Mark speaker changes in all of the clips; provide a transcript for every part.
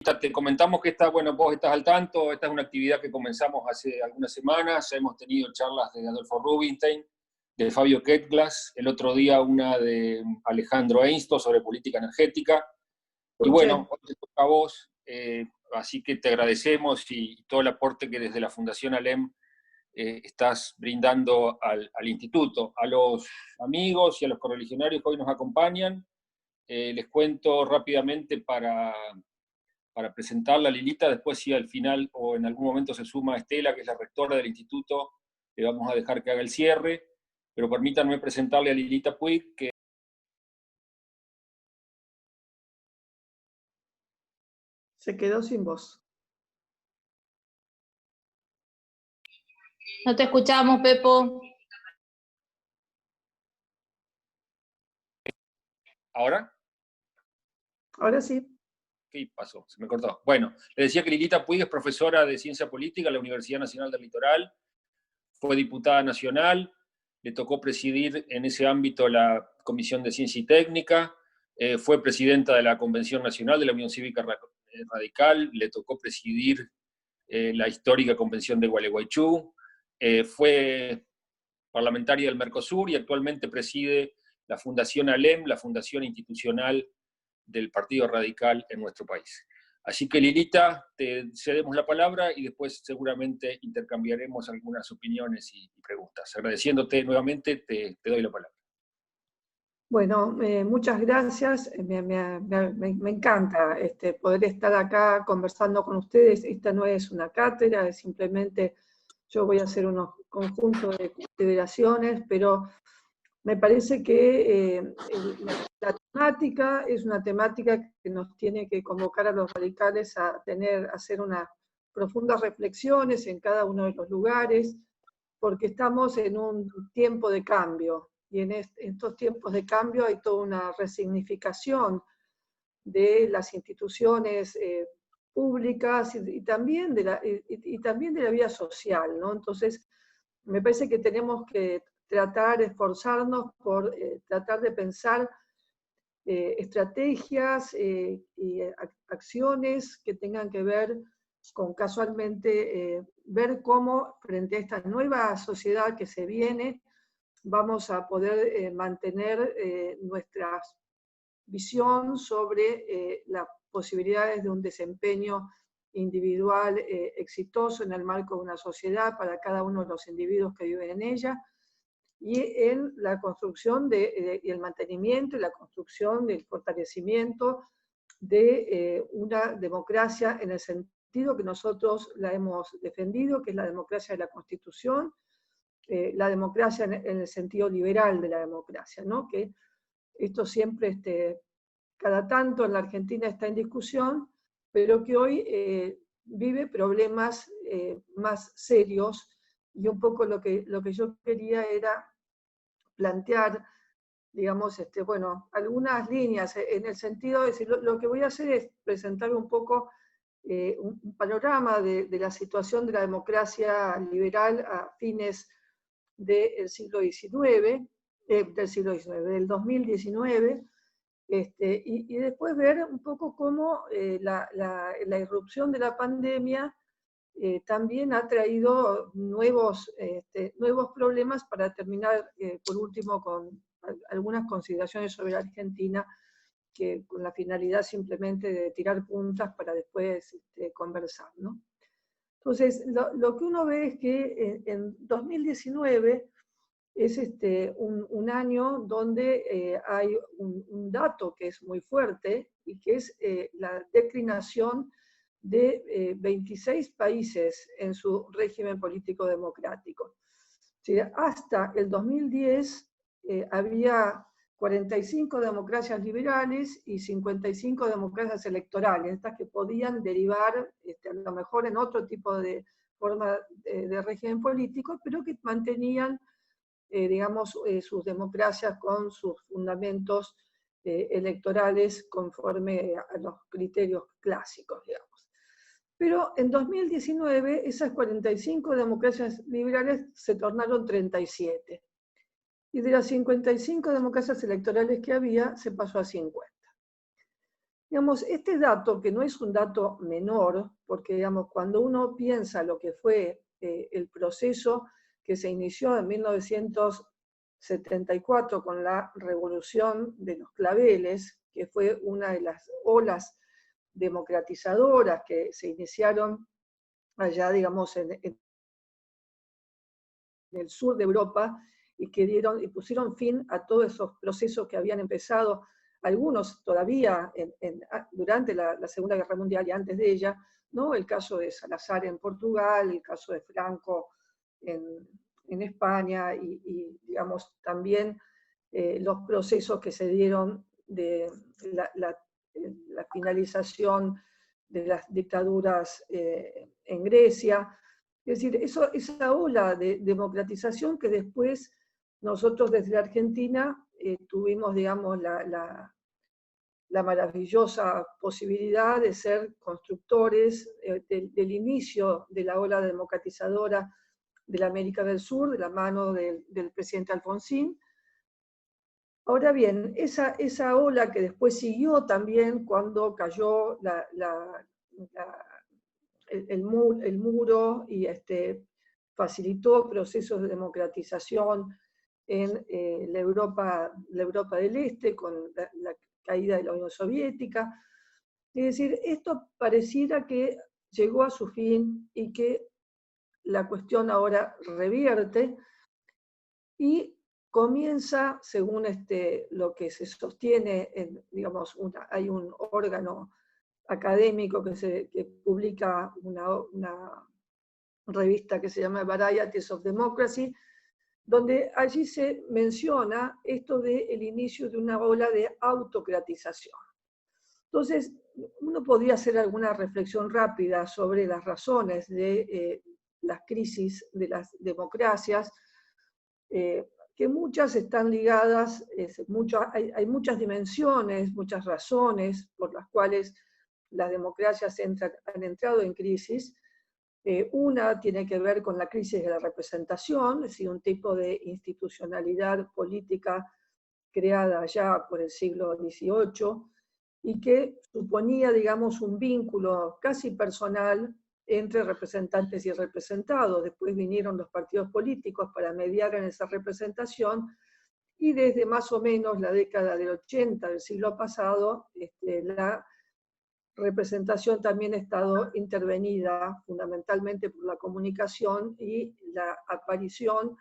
Speaker 1: Te comentamos que bueno, vos estás al tanto, esta es una actividad que comenzamos hace algunas semanas, hemos tenido charlas de Adolfo Rubinstein, de Fabio Ketglas, el otro día una de Alejandro Einsto sobre política energética, y bueno, hoy te toca a vos, así que te agradecemos y todo el aporte que desde la Fundación ALEM estás brindando al instituto. A los amigos y a los correligionarios que hoy nos acompañan, les cuento rápidamente para presentarla a Lilita, después si al final o en algún momento se suma Estela, que es la rectora del instituto, le vamos a dejar que haga el cierre, pero permítanme presentarle a Lilita Puig, que
Speaker 2: se quedó sin voz.
Speaker 3: No te escuchamos, Pepo.
Speaker 1: ¿Ahora?
Speaker 2: Ahora sí.
Speaker 1: ¿Qué pasó? Se me cortó. Bueno, le decía que Lilita Puig es profesora de Ciencia Política en la Universidad Nacional del Litoral, fue diputada nacional, le tocó presidir en ese ámbito la Comisión de Ciencia y Técnica, fue presidenta de la Convención Nacional de la Unión Cívica Radical, le tocó presidir la histórica Convención de Gualeguaychú, fue parlamentaria del Mercosur y actualmente preside la Fundación ALEM, la fundación institucional del Partido Radical en nuestro país. Así que Lilita, te cedemos la palabra y después seguramente intercambiaremos algunas opiniones y preguntas. Agradeciéndote nuevamente, te doy la palabra.
Speaker 2: Bueno, muchas gracias. Me encanta poder estar acá conversando con ustedes. Esta no es una cátedra, es simplemente yo voy a hacer unos conjuntos de consideraciones, pero me parece que la temática es una temática que nos tiene que convocar a los radicales a hacer unas profundas reflexiones en cada uno de los lugares, porque estamos en un tiempo de cambio, y en estos tiempos de cambio hay toda una resignificación de las instituciones públicas y también de la vida social, ¿no? Entonces, me parece que tenemos que esforzarnos por tratar de pensar estrategias y acciones que tengan que ver con casualmente ver cómo frente a esta nueva sociedad que se viene, vamos a poder mantener nuestra visión sobre las posibilidades de un desempeño individual exitoso en el marco de una sociedad para cada uno de los individuos que viven en ella, y en la construcción y el mantenimiento y la construcción del fortalecimiento de una democracia en el sentido que nosotros la hemos defendido, que es la democracia de la Constitución, la democracia en el sentido liberal de la democracia, ¿no? Que esto siempre, cada tanto en la Argentina está en discusión, pero que hoy vive problemas más serios, y un poco lo que yo quería era plantear, digamos, bueno, algunas líneas en el sentido de decir, lo que voy a hacer es presentar un poco un panorama de la situación de la democracia liberal a fines del siglo XIX, del 2019, y después ver un poco cómo la irrupción de la pandemia también ha traído nuevos problemas, para terminar por último con algunas consideraciones sobre la Argentina, que con la finalidad simplemente de tirar puntas para después conversar, ¿no? Entonces, lo que uno ve es que en 2019 es un año donde hay un dato que es muy fuerte, y que es la declinación de 26 países en su régimen político democrático. ¿Sí? Hasta el 2010 había 45 democracias liberales y 55 democracias electorales, estas que podían derivar a lo mejor en otro tipo de forma de régimen político, pero que mantenían digamos, sus democracias con sus fundamentos electorales conforme a los criterios clásicos, digamos. Pero en 2019 esas 45 democracias liberales se tornaron 37. Y de las 55 democracias electorales que había, se pasó a 50. Digamos, este dato, que no es un dato menor, porque digamos, cuando uno piensa lo que fue el proceso que se inició en 1974 con la Revolución de los Claveles, que fue una de las olas democratizadoras que se iniciaron allá, digamos, en el sur de Europa, y que dieron y pusieron fin a todos esos procesos que habían empezado, algunos todavía durante la Segunda Guerra Mundial y antes de ella, ¿no? El caso de Salazar en Portugal, el caso de Franco en España, y digamos también los procesos que se dieron de la finalización de las dictaduras en Grecia. Es decir, esa ola de democratización que después nosotros desde la Argentina tuvimos, digamos, la maravillosa posibilidad de ser constructores del inicio de la ola democratizadora de la América del Sur, de la mano del presidente Alfonsín. Ahora bien, esa ola que después siguió también cuando cayó el muro y facilitó procesos de democratización en la Europa del Este con la caída de la Unión Soviética. Es decir, esto pareciera que llegó a su fin y que la cuestión ahora revierte y comienza, según lo que se sostiene, digamos, hay un órgano académico que publica una revista que se llama Varieties of Democracy, donde allí se menciona esto del inicio de una ola de autocratización. Entonces, uno podría hacer alguna reflexión rápida sobre las razones de las crisis de las democracias, que muchas están ligadas, hay muchas dimensiones, muchas razones por las cuales las democracias han entrado en crisis. Una tiene que ver con la crisis de la representación, es decir, un tipo de institucionalidad política creada ya por el siglo XVIII y que suponía, digamos, un vínculo casi personal entre representantes y representados. Después vinieron los partidos políticos para mediar en esa representación, y desde más o menos la década del 80 del siglo pasado, la representación también ha estado intervenida fundamentalmente por la comunicación y la aparición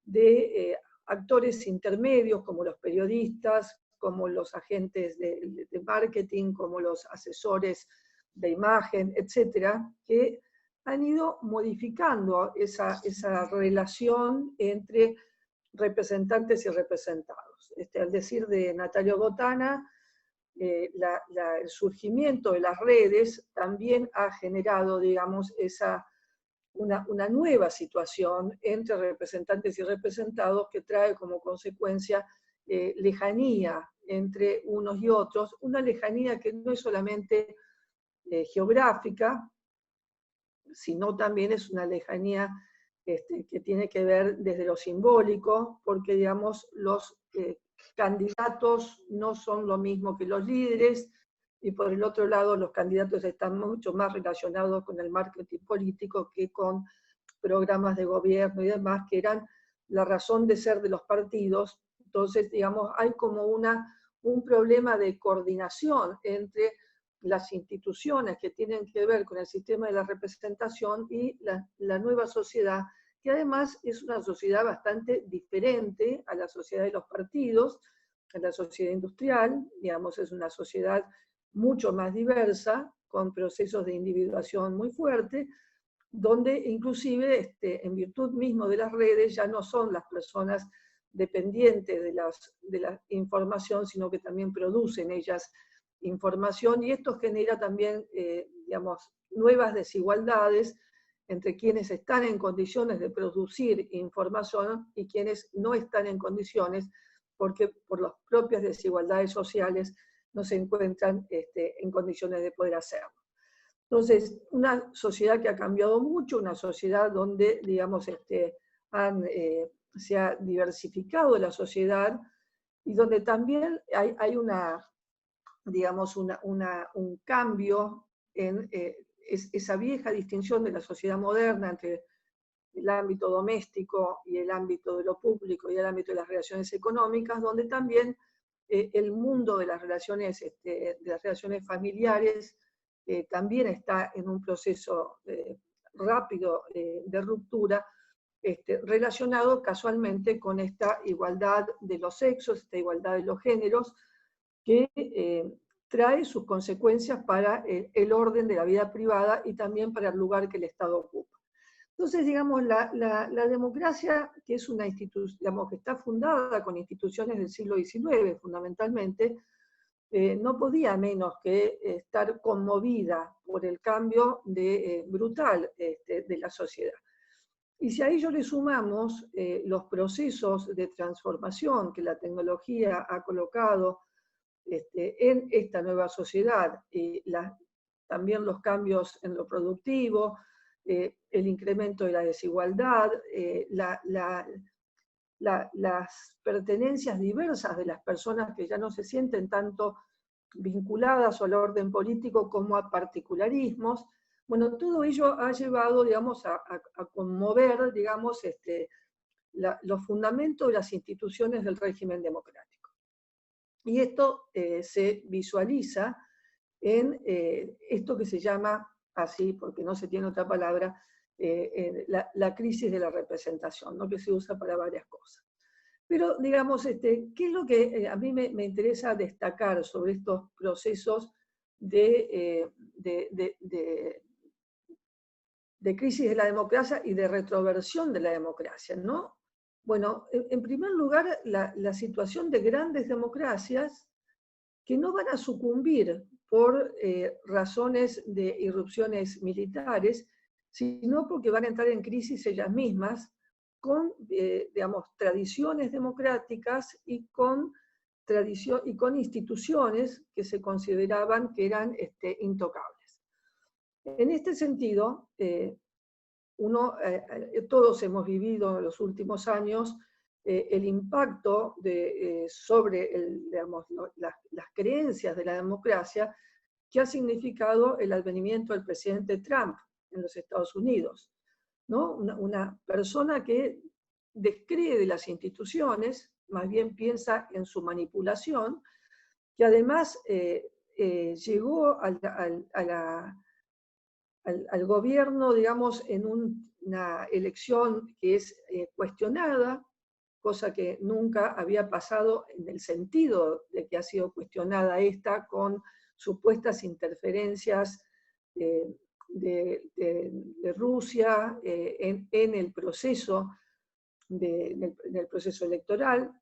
Speaker 2: de actores intermedios como los periodistas, como los agentes de marketing, como los asesores de imagen, etcétera, que han ido modificando esa relación entre representantes y representados. Al decir de Natalio Botana, el surgimiento de las redes también ha generado, digamos, una nueva situación entre representantes y representados que trae como consecuencia lejanía entre unos y otros, una lejanía que no es solamente geográfica, sino también es una lejanía que tiene que ver desde lo simbólico, porque digamos los candidatos no son lo mismo que los líderes, y por el otro lado los candidatos están mucho más relacionados con el marketing político que con programas de gobierno y demás, que eran la razón de ser de los partidos. Entonces, digamos, hay como un problema de coordinación entre las instituciones que tienen que ver con el sistema de la representación y la nueva sociedad, que además es una sociedad bastante diferente a la sociedad de los partidos, a la sociedad industrial, digamos, es una sociedad mucho más diversa, con procesos de individuación muy fuertes, donde inclusive en virtud mismo de las redes ya no son las personas dependientes de la información, sino que también producen ellas información, y esto genera también, digamos, nuevas desigualdades entre quienes están en condiciones de producir información y quienes no están en condiciones, porque por las propias desigualdades sociales no se encuentran en condiciones de poder hacerlo. Entonces, una sociedad que ha cambiado mucho, una sociedad donde, digamos, se ha diversificado la sociedad, y donde también hay una digamos, un cambio en esa vieja distinción de la sociedad moderna entre el ámbito doméstico y el ámbito de lo público y el ámbito de las relaciones económicas, donde también el mundo de las relaciones familiares también está en un proceso rápido de ruptura, relacionado casualmente con esta igualdad de los sexos, esta igualdad de los géneros, que trae sus consecuencias para el orden de la vida privada y también para el lugar que el Estado ocupa. Entonces, digamos, la democracia, que es una institución, digamos, que está fundada con instituciones del siglo XIX, fundamentalmente, no podía menos que estar conmovida por el cambio brutal de la sociedad. Y si a ello le sumamos los procesos de transformación que la tecnología ha colocado en esta nueva sociedad, también los cambios en lo productivo, el incremento de la desigualdad, las pertenencias diversas de las personas que ya no se sienten tanto vinculadas al orden político como a particularismos. Bueno, todo ello ha llevado, digamos, a conmover, digamos, los fundamentos de las instituciones del régimen democrático. Y esto se visualiza en esto que se llama, así, porque no se tiene otra palabra, la crisis de la representación, ¿no? Que se usa para varias cosas. Pero, digamos, ¿qué es lo que a mí me interesa destacar sobre estos procesos de crisis de la democracia y de retroversión de la democracia, ¿no? Bueno, en primer lugar, la situación de grandes democracias que no van a sucumbir por razones de irrupciones militares, sino porque van a entrar en crisis ellas mismas, con, digamos, tradiciones democráticas y con instituciones que se consideraban que eran intocables. En este sentido, todos hemos vivido en los últimos años el impacto sobre digamos, las creencias de la democracia que ha significado el advenimiento del presidente Trump en los Estados Unidos, ¿no? Una persona que descree de las instituciones, más bien piensa en su manipulación, que además llegó al gobierno, digamos, en una elección que es cuestionada, cosa que nunca había pasado en el sentido de que ha sido cuestionada esta con supuestas interferencias de Rusia en el proceso, del proceso electoral,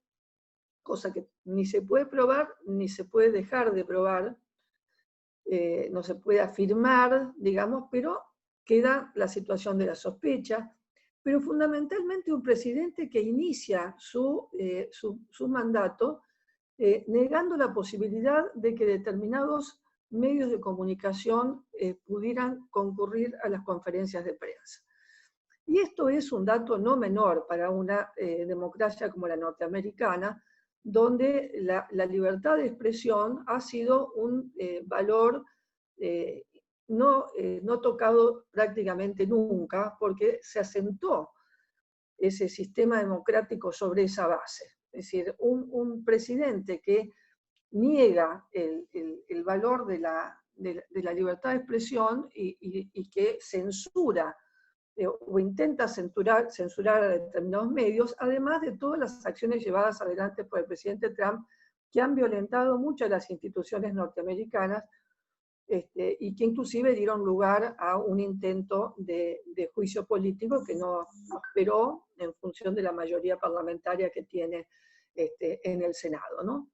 Speaker 2: cosa que ni se puede probar ni se puede dejar de probar, no se puede afirmar, digamos, pero queda la situación de la sospecha, pero fundamentalmente un presidente que inicia su mandato negando la posibilidad de que determinados medios de comunicación pudieran concurrir a las conferencias de prensa. Y esto es un dato no menor para una democracia como la norteamericana, donde la libertad de expresión ha sido un valor no tocado prácticamente nunca, porque se asentó ese sistema democrático sobre esa base. Es decir, un presidente que niega el valor de la libertad de expresión y que censura o intenta censurar a determinados medios, además de todas las acciones llevadas adelante por el presidente Trump, que han violentado muchas de las instituciones norteamericanas y que inclusive dieron lugar a un intento de juicio político que no prosperó en función de la mayoría parlamentaria que tiene en el Senado, ¿no?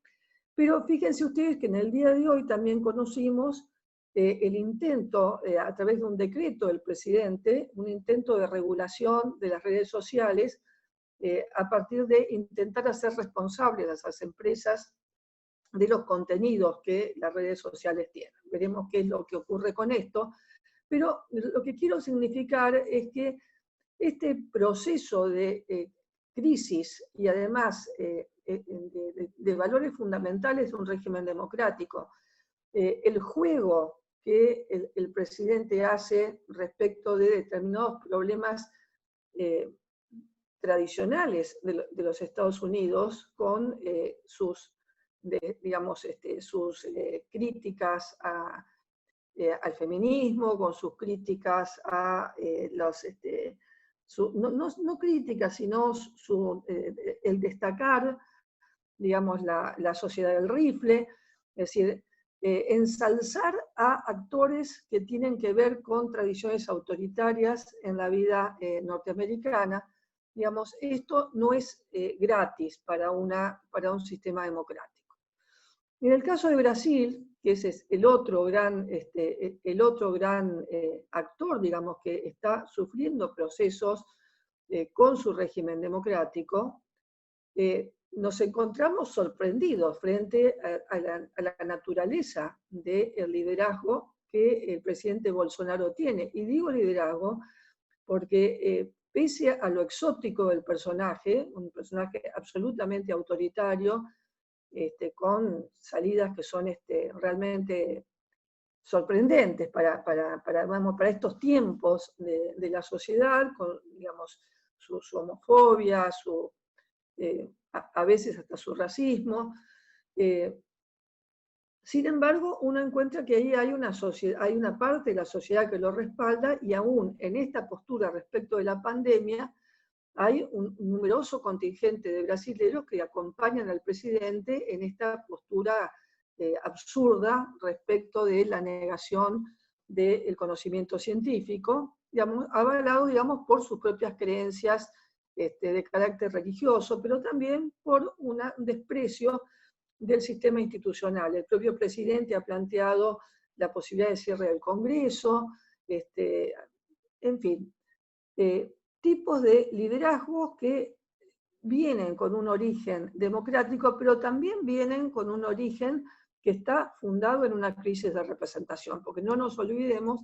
Speaker 2: Pero fíjense ustedes que en el día de hoy también conocimos el intento, a través de un decreto del presidente, un intento de regulación de las redes sociales a partir de intentar hacer responsables a las empresas de los contenidos que las redes sociales tienen. Veremos qué es lo que ocurre con esto, pero lo que quiero significar es que este proceso de crisis y además de valores fundamentales de un régimen democrático, el juego que el presidente hace respecto de determinados problemas tradicionales de los Estados Unidos con sus, digamos, sus críticas al feminismo, con sus críticas a los... no críticas, sino el destacar, digamos, la sociedad del rifle, es decir, ensalzar a actores que tienen que ver con tradiciones autoritarias en la vida norteamericana. Digamos, esto no es gratis para un sistema democrático. En el caso de Brasil, que ese es el otro gran actor, digamos, que está sufriendo procesos con su régimen democrático, nos encontramos sorprendidos frente a la naturaleza del liderazgo que el presidente Bolsonaro tiene. Y digo liderazgo porque pese a lo exótico del personaje, un personaje absolutamente autoritario, con salidas que son realmente sorprendentes para estos tiempos de la sociedad, con, digamos, su homofobia, a veces hasta su racismo. Sin embargo, uno encuentra que ahí hay una parte de la sociedad que lo respalda, y aún en esta postura respecto de la pandemia, hay un numeroso contingente de brasileños que acompañan al presidente en esta postura absurda respecto de la negación del conocimiento científico, digamos, avalado, digamos, por sus propias creencias de carácter religioso, pero también por un desprecio del sistema institucional. El propio presidente ha planteado la posibilidad de cierre del Congreso, en fin, tipos de liderazgos que vienen con un origen democrático, pero también vienen con un origen que está fundado en una crisis de representación, porque no nos olvidemos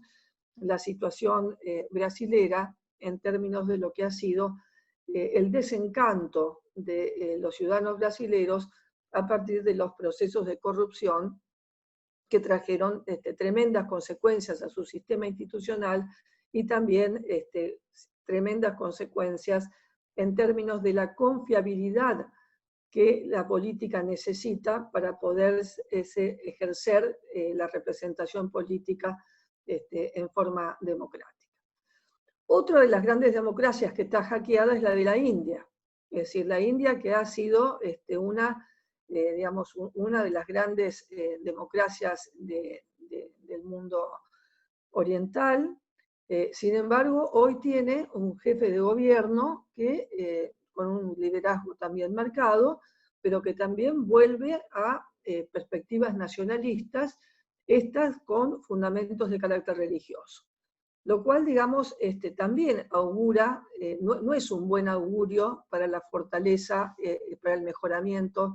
Speaker 2: la situación brasilera en términos de lo que ha sido el desencanto de los ciudadanos brasileños a partir de los procesos de corrupción que trajeron tremendas consecuencias a su sistema institucional y también tremendas consecuencias en términos de la confiabilidad que la política necesita para poder ejercer la representación política en forma democrática. Otra de las grandes democracias que está hackeada es la de la India. Es decir, la India, que ha sido una de las grandes democracias del mundo oriental. Sin embargo, hoy tiene un jefe de gobierno que, con un liderazgo también marcado, pero que también vuelve a perspectivas nacionalistas, estas con fundamentos de carácter religioso. Lo cual, digamos, también augura, no es un buen augurio para la fortaleza, para el mejoramiento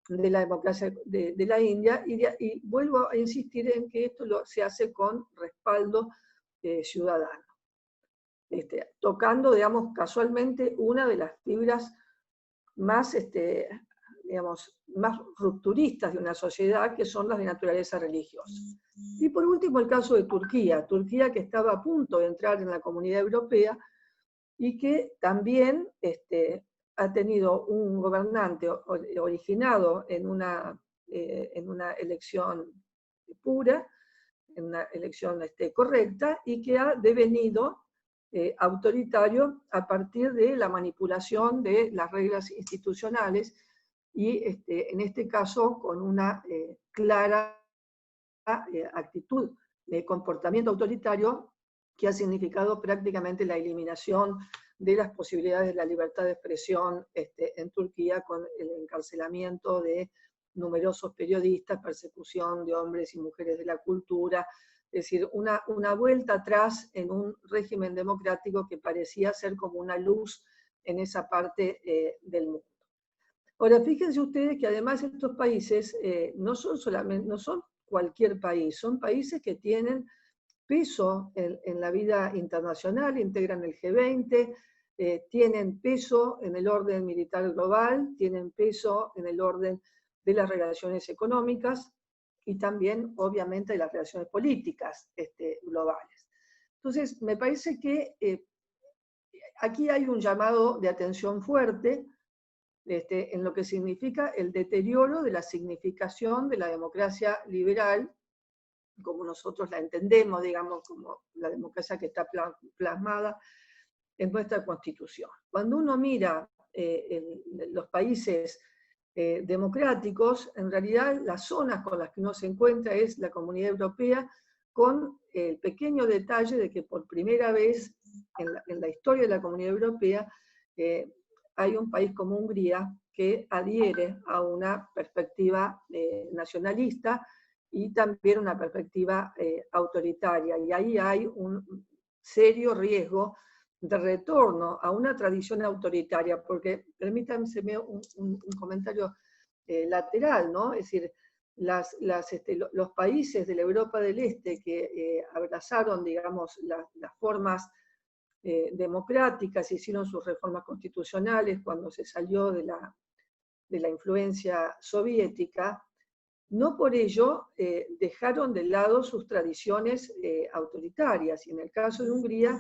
Speaker 2: de la democracia de la India, y vuelvo a insistir en que esto se hace con respaldo ciudadano, tocando, digamos, casualmente una de las fibras más, más rupturistas de una sociedad, que son las de naturaleza religiosa. Y por último, el caso de Turquía, que estaba a punto de entrar en la Comunidad Europea y que también ha tenido un gobernante originado en una elección pura, en una elección correcta, y que ha devenido autoritario a partir de la manipulación de las reglas institucionales y en este caso con una clara actitud de comportamiento autoritario que ha significado prácticamente la eliminación de las posibilidades de la libertad de expresión en Turquía, con el encarcelamiento de numerosos periodistas, persecución de hombres y mujeres de la cultura, es decir, una vuelta atrás en un régimen democrático que parecía ser como una luz en esa parte del mundo. Ahora, fíjense ustedes que además estos países no son cualquier país, son países que tienen peso en la vida internacional, integran el G20, tienen peso en el orden militar global, tienen peso en el orden de las relaciones económicas, y también, obviamente, de las relaciones políticas globales. Entonces, me parece que aquí hay un llamado de atención fuerte en lo que significa el deterioro de la significación de la democracia liberal, como nosotros la entendemos, digamos, como la democracia que está plasmada en nuestra Constitución. Cuando uno mira los países democráticos, en realidad las zonas con las que uno se encuentra es la Comunidad Europea, con el pequeño detalle de que por primera vez en la historia de la Comunidad Europea hay un país como Hungría que adhiere a una perspectiva nacionalista y también una perspectiva autoritaria. Y ahí hay un serio riesgo de retorno a una tradición autoritaria, porque permítanme un comentario lateral, ¿no? Es decir, los países de la Europa del Este que abrazaron, digamos, las formas democráticas, hicieron sus reformas constitucionales cuando se salió de la influencia soviética, no por ello dejaron de lado sus tradiciones autoritarias. Y en el caso de Hungría,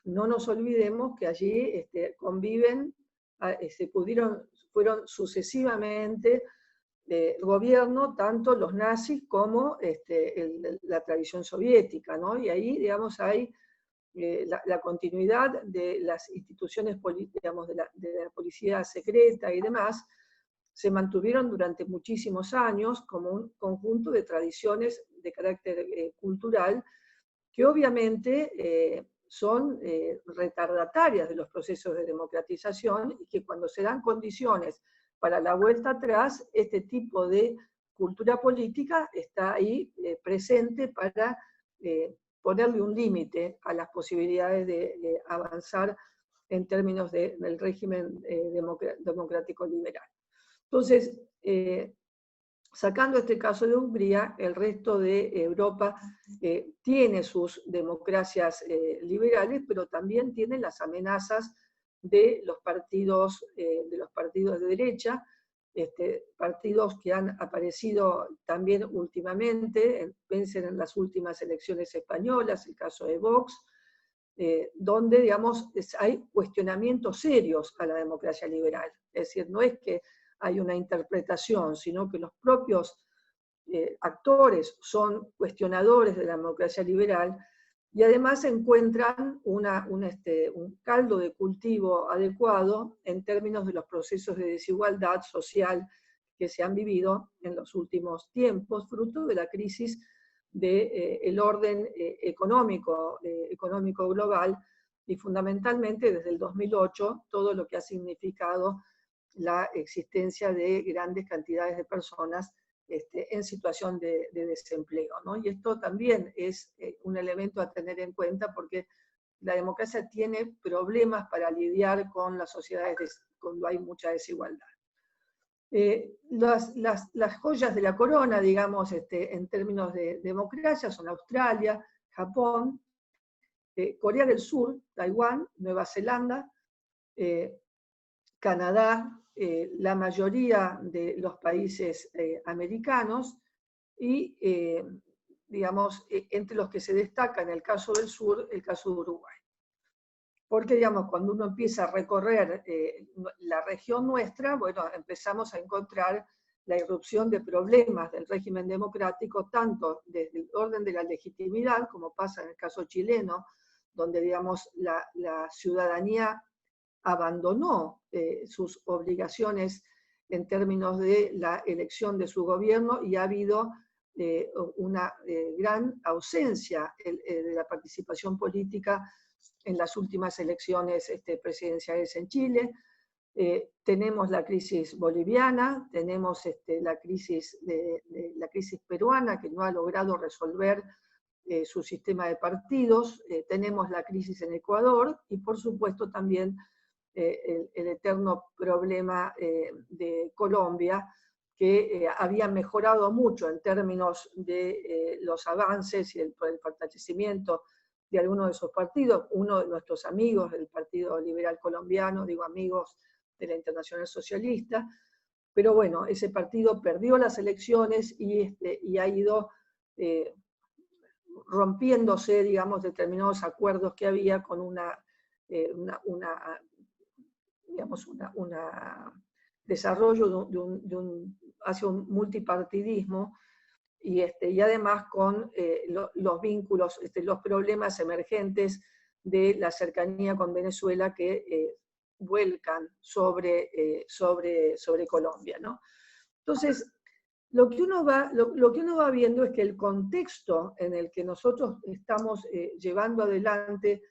Speaker 2: no nos olvidemos que allí conviven, fueron sucesivamente gobierno tanto los nazis como la tradición soviética, ¿no? Y ahí, digamos, hay la continuidad de las instituciones, digamos, de la policía secreta y demás, se mantuvieron durante muchísimos años como un conjunto de tradiciones de carácter cultural que obviamente son retardatarias de los procesos de democratización y que cuando se dan condiciones para la vuelta atrás, este tipo de cultura política está ahí presente para ponerle un límite a las posibilidades de avanzar en términos del régimen democrático liberal. Entonces, sacando este caso de Hungría, el resto de Europa tiene sus democracias liberales, pero también tiene las amenazas de los partidos de derecha, partidos que han aparecido también últimamente, piensen en las últimas elecciones españolas, el caso de Vox, donde, digamos, hay cuestionamientos serios a la democracia liberal. Es decir, no es que hay una interpretación, sino que los propios actores son cuestionadores de la democracia liberal y además encuentran un caldo de cultivo adecuado en términos de los procesos de desigualdad social que se han vivido en los últimos tiempos, fruto de la crisis del orden económico global y fundamentalmente desde el 2008 todo lo que ha significado la existencia de grandes cantidades de personas en situación de desempleo, ¿no? Y esto también es un elemento a tener en cuenta porque la democracia tiene problemas para lidiar con las sociedades cuando hay mucha desigualdad. Las joyas de la corona, digamos, en términos de democracia son Australia, Japón, Corea del Sur, Taiwán, Nueva Zelanda, Canadá, la mayoría de los países americanos y, digamos, entre los que se destaca en el caso del sur, el caso de Uruguay. Porque, digamos, cuando uno empieza a recorrer la región nuestra, bueno, empezamos a encontrar la irrupción de problemas del régimen democrático, tanto desde el orden de la legitimidad, como pasa en el caso chileno, donde, digamos, la ciudadanía abandonó sus obligaciones en términos de la elección de su gobierno y ha habido una gran ausencia de la participación política en las últimas elecciones presidenciales en Chile. Tenemos la crisis boliviana, tenemos la crisis peruana que no ha logrado resolver su sistema de partidos, tenemos la crisis en Ecuador y por supuesto también el eterno problema de Colombia, que había mejorado mucho en términos de los avances y el fortalecimiento de algunos de sus partidos. Uno de nuestros amigos del Partido Liberal Colombiano, digo amigos de la Internacional Socialista, pero bueno, ese partido perdió las elecciones y ha ido rompiéndose, digamos, determinados acuerdos que había con digamos, desarrollo hacia un multipartidismo y además con los vínculos, los problemas emergentes de la cercanía con Venezuela que vuelcan sobre Colombia, ¿no? Entonces, lo que uno va viendo es que el contexto en el que nosotros estamos llevando adelante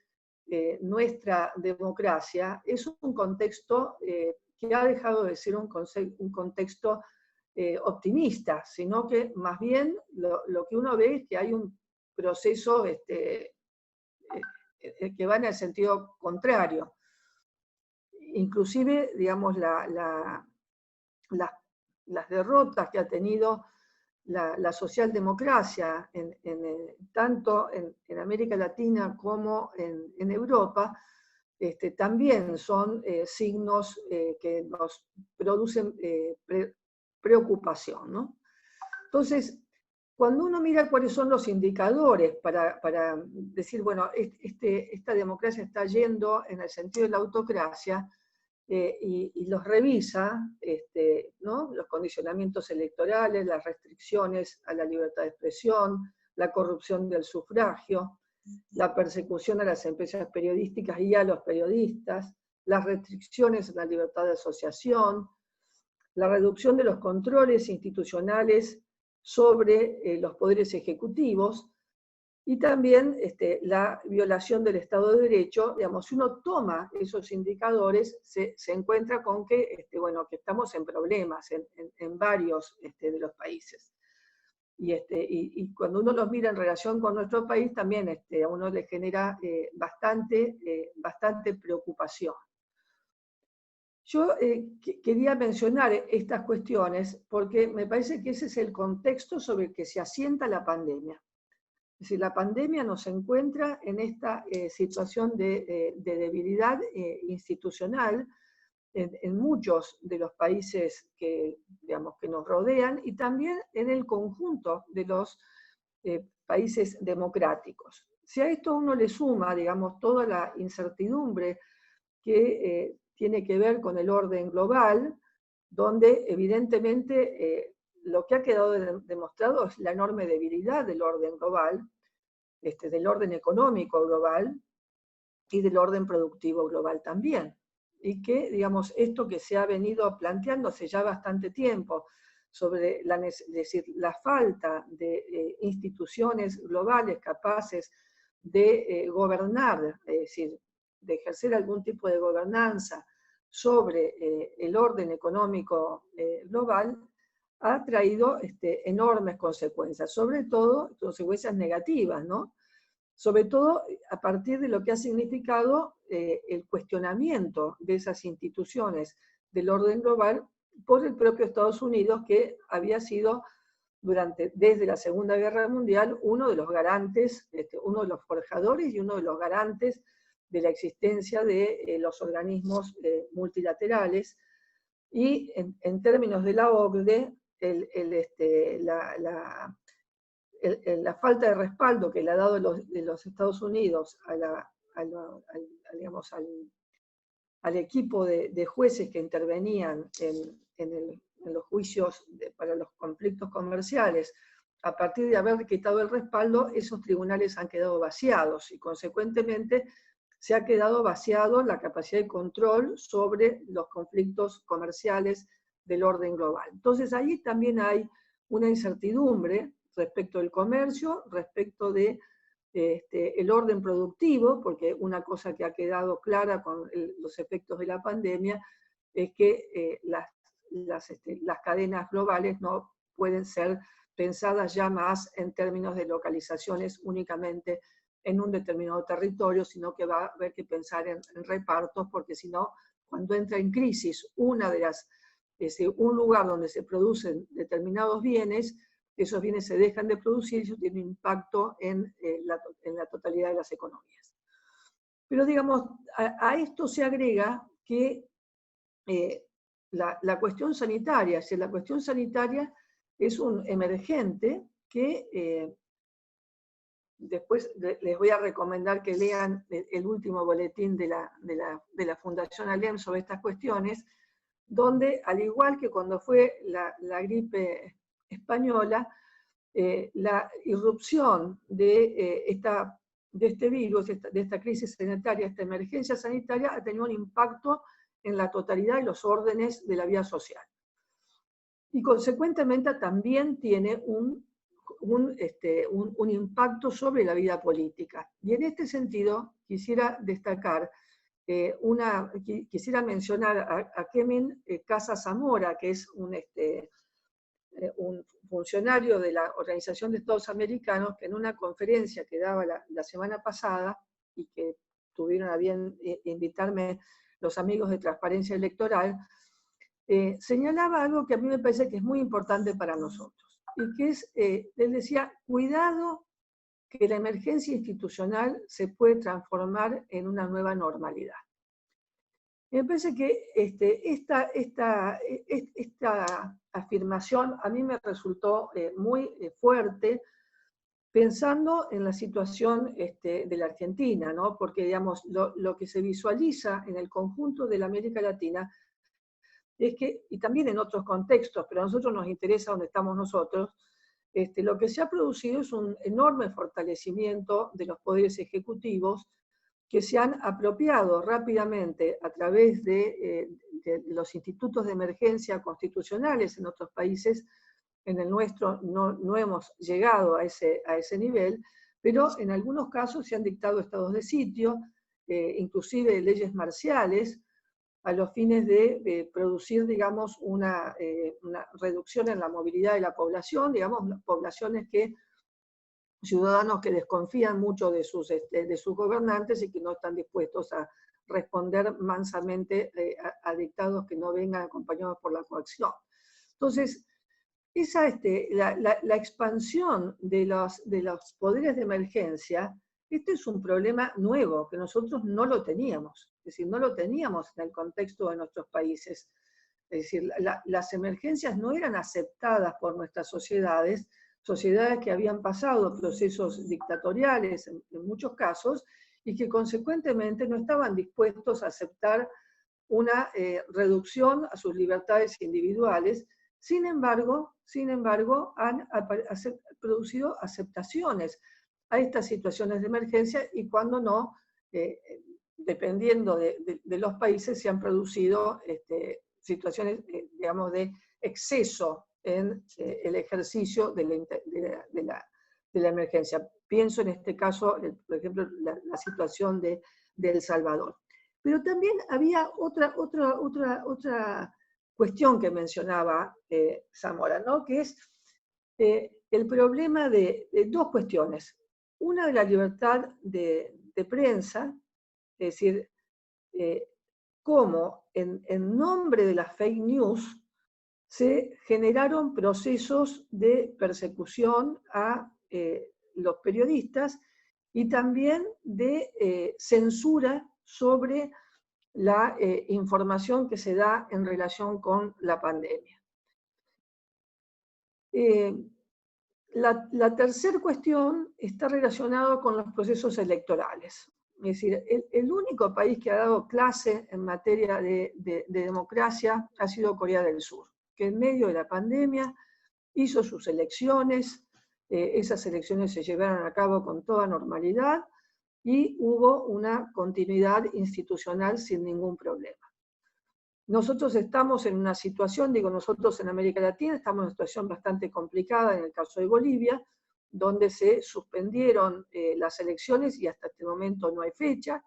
Speaker 2: nuestra democracia es un contexto que ha dejado de ser un contexto optimista, sino que más bien lo que uno ve es que hay un proceso que va en el sentido contrario. Inclusive, digamos, las derrotas que ha tenido la socialdemocracia tanto en América Latina como en Europa, también son signos que nos producen preocupación, ¿no? Entonces, cuando uno mira cuáles son los indicadores para decir, bueno, esta democracia está yendo en el sentido de la autocracia, y los revisa, ¿no? Los condicionamientos electorales, las restricciones a la libertad de expresión, la corrupción del sufragio, la persecución a las empresas periodísticas y a los periodistas, las restricciones a la libertad de asociación, la reducción de los controles institucionales sobre los poderes ejecutivos, y también la violación del Estado de Derecho. Digamos, si uno toma esos indicadores, se encuentra con que, bueno, que estamos en problemas en varios de los países. Y cuando uno los mira en relación con nuestro país, también a uno le genera bastante preocupación. Yo quería mencionar estas cuestiones porque me parece que ese es el contexto sobre el que se asienta la pandemia. Es decir, la pandemia nos encuentra en esta situación de debilidad institucional en muchos de los países digamos, que nos rodean y también en el conjunto de los países democráticos. Si a esto uno le suma, digamos, toda la incertidumbre que tiene que ver con el orden global, donde evidentemente lo que ha quedado demostrado es la enorme debilidad del orden global, del orden económico global y del orden productivo global también. Y que, digamos, esto que se ha venido planteando hace ya bastante tiempo, sobre la falta de instituciones globales capaces de gobernar, es decir, de ejercer algún tipo de gobernanza sobre el orden económico global, ha traído enormes consecuencias, sobre todo consecuencias negativas, ¿no? Sobre todo a partir de lo que ha significado el cuestionamiento de esas instituciones del orden global por el propio Estados Unidos, que había sido desde la Segunda Guerra Mundial uno de los garantes, uno de los forjadores y uno de los garantes de la existencia de los organismos multilaterales. Y en términos de la OCDE, la falta de respaldo que le ha dado los Estados Unidos digamos, al equipo de jueces que intervenían en los juicios para los conflictos comerciales, a partir de haber quitado el respaldo, esos tribunales han quedado vaciados y consecuentemente se ha quedado vaciado la capacidad de control sobre los conflictos comerciales del orden global. Entonces ahí también hay una incertidumbre respecto del comercio, respecto de el orden productivo, porque una cosa que ha quedado clara con los efectos de la pandemia es que las cadenas globales no pueden ser pensadas ya más en términos de localizaciones únicamente en un determinado territorio, sino que va a haber que pensar en repartos, porque si no, cuando entra en crisis un lugar donde se producen determinados bienes, esos bienes se dejan de producir y eso tiene un impacto en la totalidad de las economías. Pero digamos, a esto se agrega que la cuestión sanitaria. Si la cuestión sanitaria es un emergente que después les voy a recomendar que lean el último boletín de la Fundación Alem sobre estas cuestiones, donde, al igual que cuando fue la gripe española, la irrupción de este virus, de esta crisis sanitaria, esta emergencia sanitaria, ha tenido un impacto en la totalidad de los órdenes de la vida social. Y consecuentemente también tiene un impacto sobre la vida política. Y en este sentido quisiera destacar, quisiera mencionar a Kemin Casa Zamora, que es un funcionario de la Organización de Estados Americanos, que en una conferencia que daba la semana pasada, y que tuvieron a bien invitarme los amigos de Transparencia Electoral, señalaba algo que a mí me parece que es muy importante para nosotros, y que es, él decía, cuidado que la emergencia institucional se puede transformar en una nueva normalidad. Me parece que esta afirmación a mí me resultó muy fuerte, pensando en la situación de la Argentina, ¿no? Porque, digamos, lo que se visualiza en el conjunto de la América Latina es que, y también en otros contextos, pero a nosotros nos interesa donde estamos nosotros, lo que se ha producido es un enorme fortalecimiento de los poderes ejecutivos, que se han apropiado rápidamente a través de los institutos de emergencia constitucionales en otros países. En el nuestro no hemos llegado a ese nivel, pero en algunos casos se han dictado estados de sitio, inclusive leyes marciales, a los fines de producir, digamos, una reducción en la movilidad de la población, digamos, poblaciones ciudadanos que desconfían mucho de sus gobernantes y que no están dispuestos a responder mansamente a dictados que no vengan acompañados por la coacción. Entonces, la expansión de los poderes de emergencia, este es un problema nuevo, que nosotros no lo teníamos, es decir, no lo teníamos en el contexto de nuestros países. Es decir, las emergencias no eran aceptadas por nuestras sociedades que habían pasado procesos dictatoriales en muchos casos, y que consecuentemente no estaban dispuestos a aceptar una reducción a sus libertades individuales. Sin embargo, han producido aceptaciones a estas situaciones de emergencia, y cuando no, dependiendo de los países, se han producido situaciones, digamos, de exceso en el ejercicio de la emergencia. Pienso en este caso, por ejemplo, la situación de El Salvador. Pero también había otra cuestión que mencionaba Zamora, ¿no? Que es el problema de dos cuestiones. Una, de la libertad de prensa, es decir, cómo en nombre de las fake news se generaron procesos de persecución a los periodistas, y también de censura sobre la información que se da en relación con la pandemia. La tercera cuestión está relacionada con los procesos electorales. Es decir, el único país que ha dado clase en materia de democracia ha sido Corea del Sur, que en medio de la pandemia hizo sus elecciones, esas elecciones se llevaron a cabo con toda normalidad, y hubo una continuidad institucional sin ningún problema. Nosotros estamos en una situación, digo nosotros en América Latina, estamos en una situación bastante complicada en el caso de Bolivia, donde se suspendieron las elecciones y hasta este momento no hay fecha.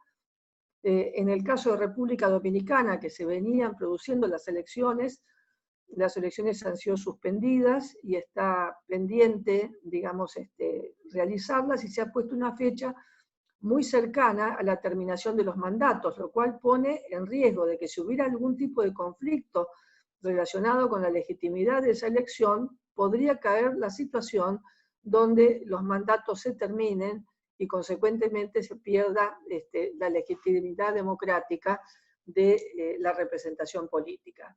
Speaker 2: En el caso de República Dominicana, que se venían produciendo las elecciones han sido suspendidas y está pendiente, digamos, realizarlas, y se ha puesto una fecha muy cercana a la terminación de los mandatos, lo cual pone en riesgo de que, si hubiera algún tipo de conflicto relacionado con la legitimidad de esa elección, podría caer la situación donde los mandatos se terminen y consecuentemente se pierda la legitimidad democrática de la representación política.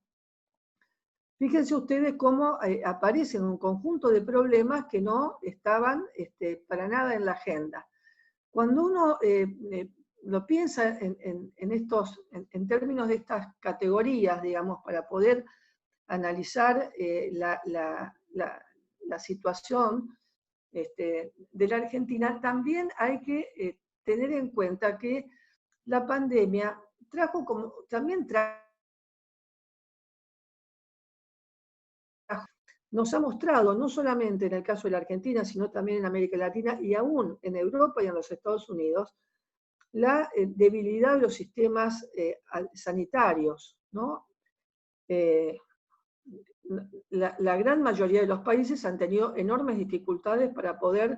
Speaker 2: fíjense ustedes cómo aparecen un conjunto de problemas que no estaban para nada en la agenda. Cuando uno lo piensa en términos de estas categorías, digamos, para poder analizar la situación de la Argentina, también hay que tener en cuenta que la pandemia también nos ha mostrado, no solamente en el caso de la Argentina, sino también en América Latina y aún en Europa y en los Estados Unidos, la debilidad de los sistemas sanitarios, ¿no? La gran mayoría de los países han tenido enormes dificultades para poder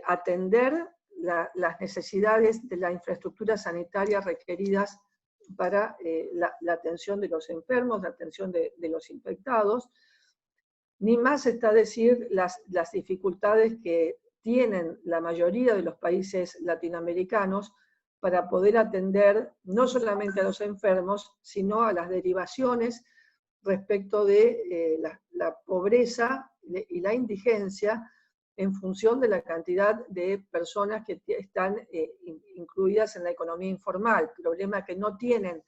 Speaker 2: atender las necesidades de la infraestructura sanitaria requeridas para la atención de los enfermos, la atención de los infectados. Ni más está decir las dificultades que tienen la mayoría de los países latinoamericanos para poder atender no solamente a los enfermos, sino a las derivaciones respecto de la pobreza y la indigencia en función de la cantidad de personas que están incluidas en la economía informal, problema que no tienen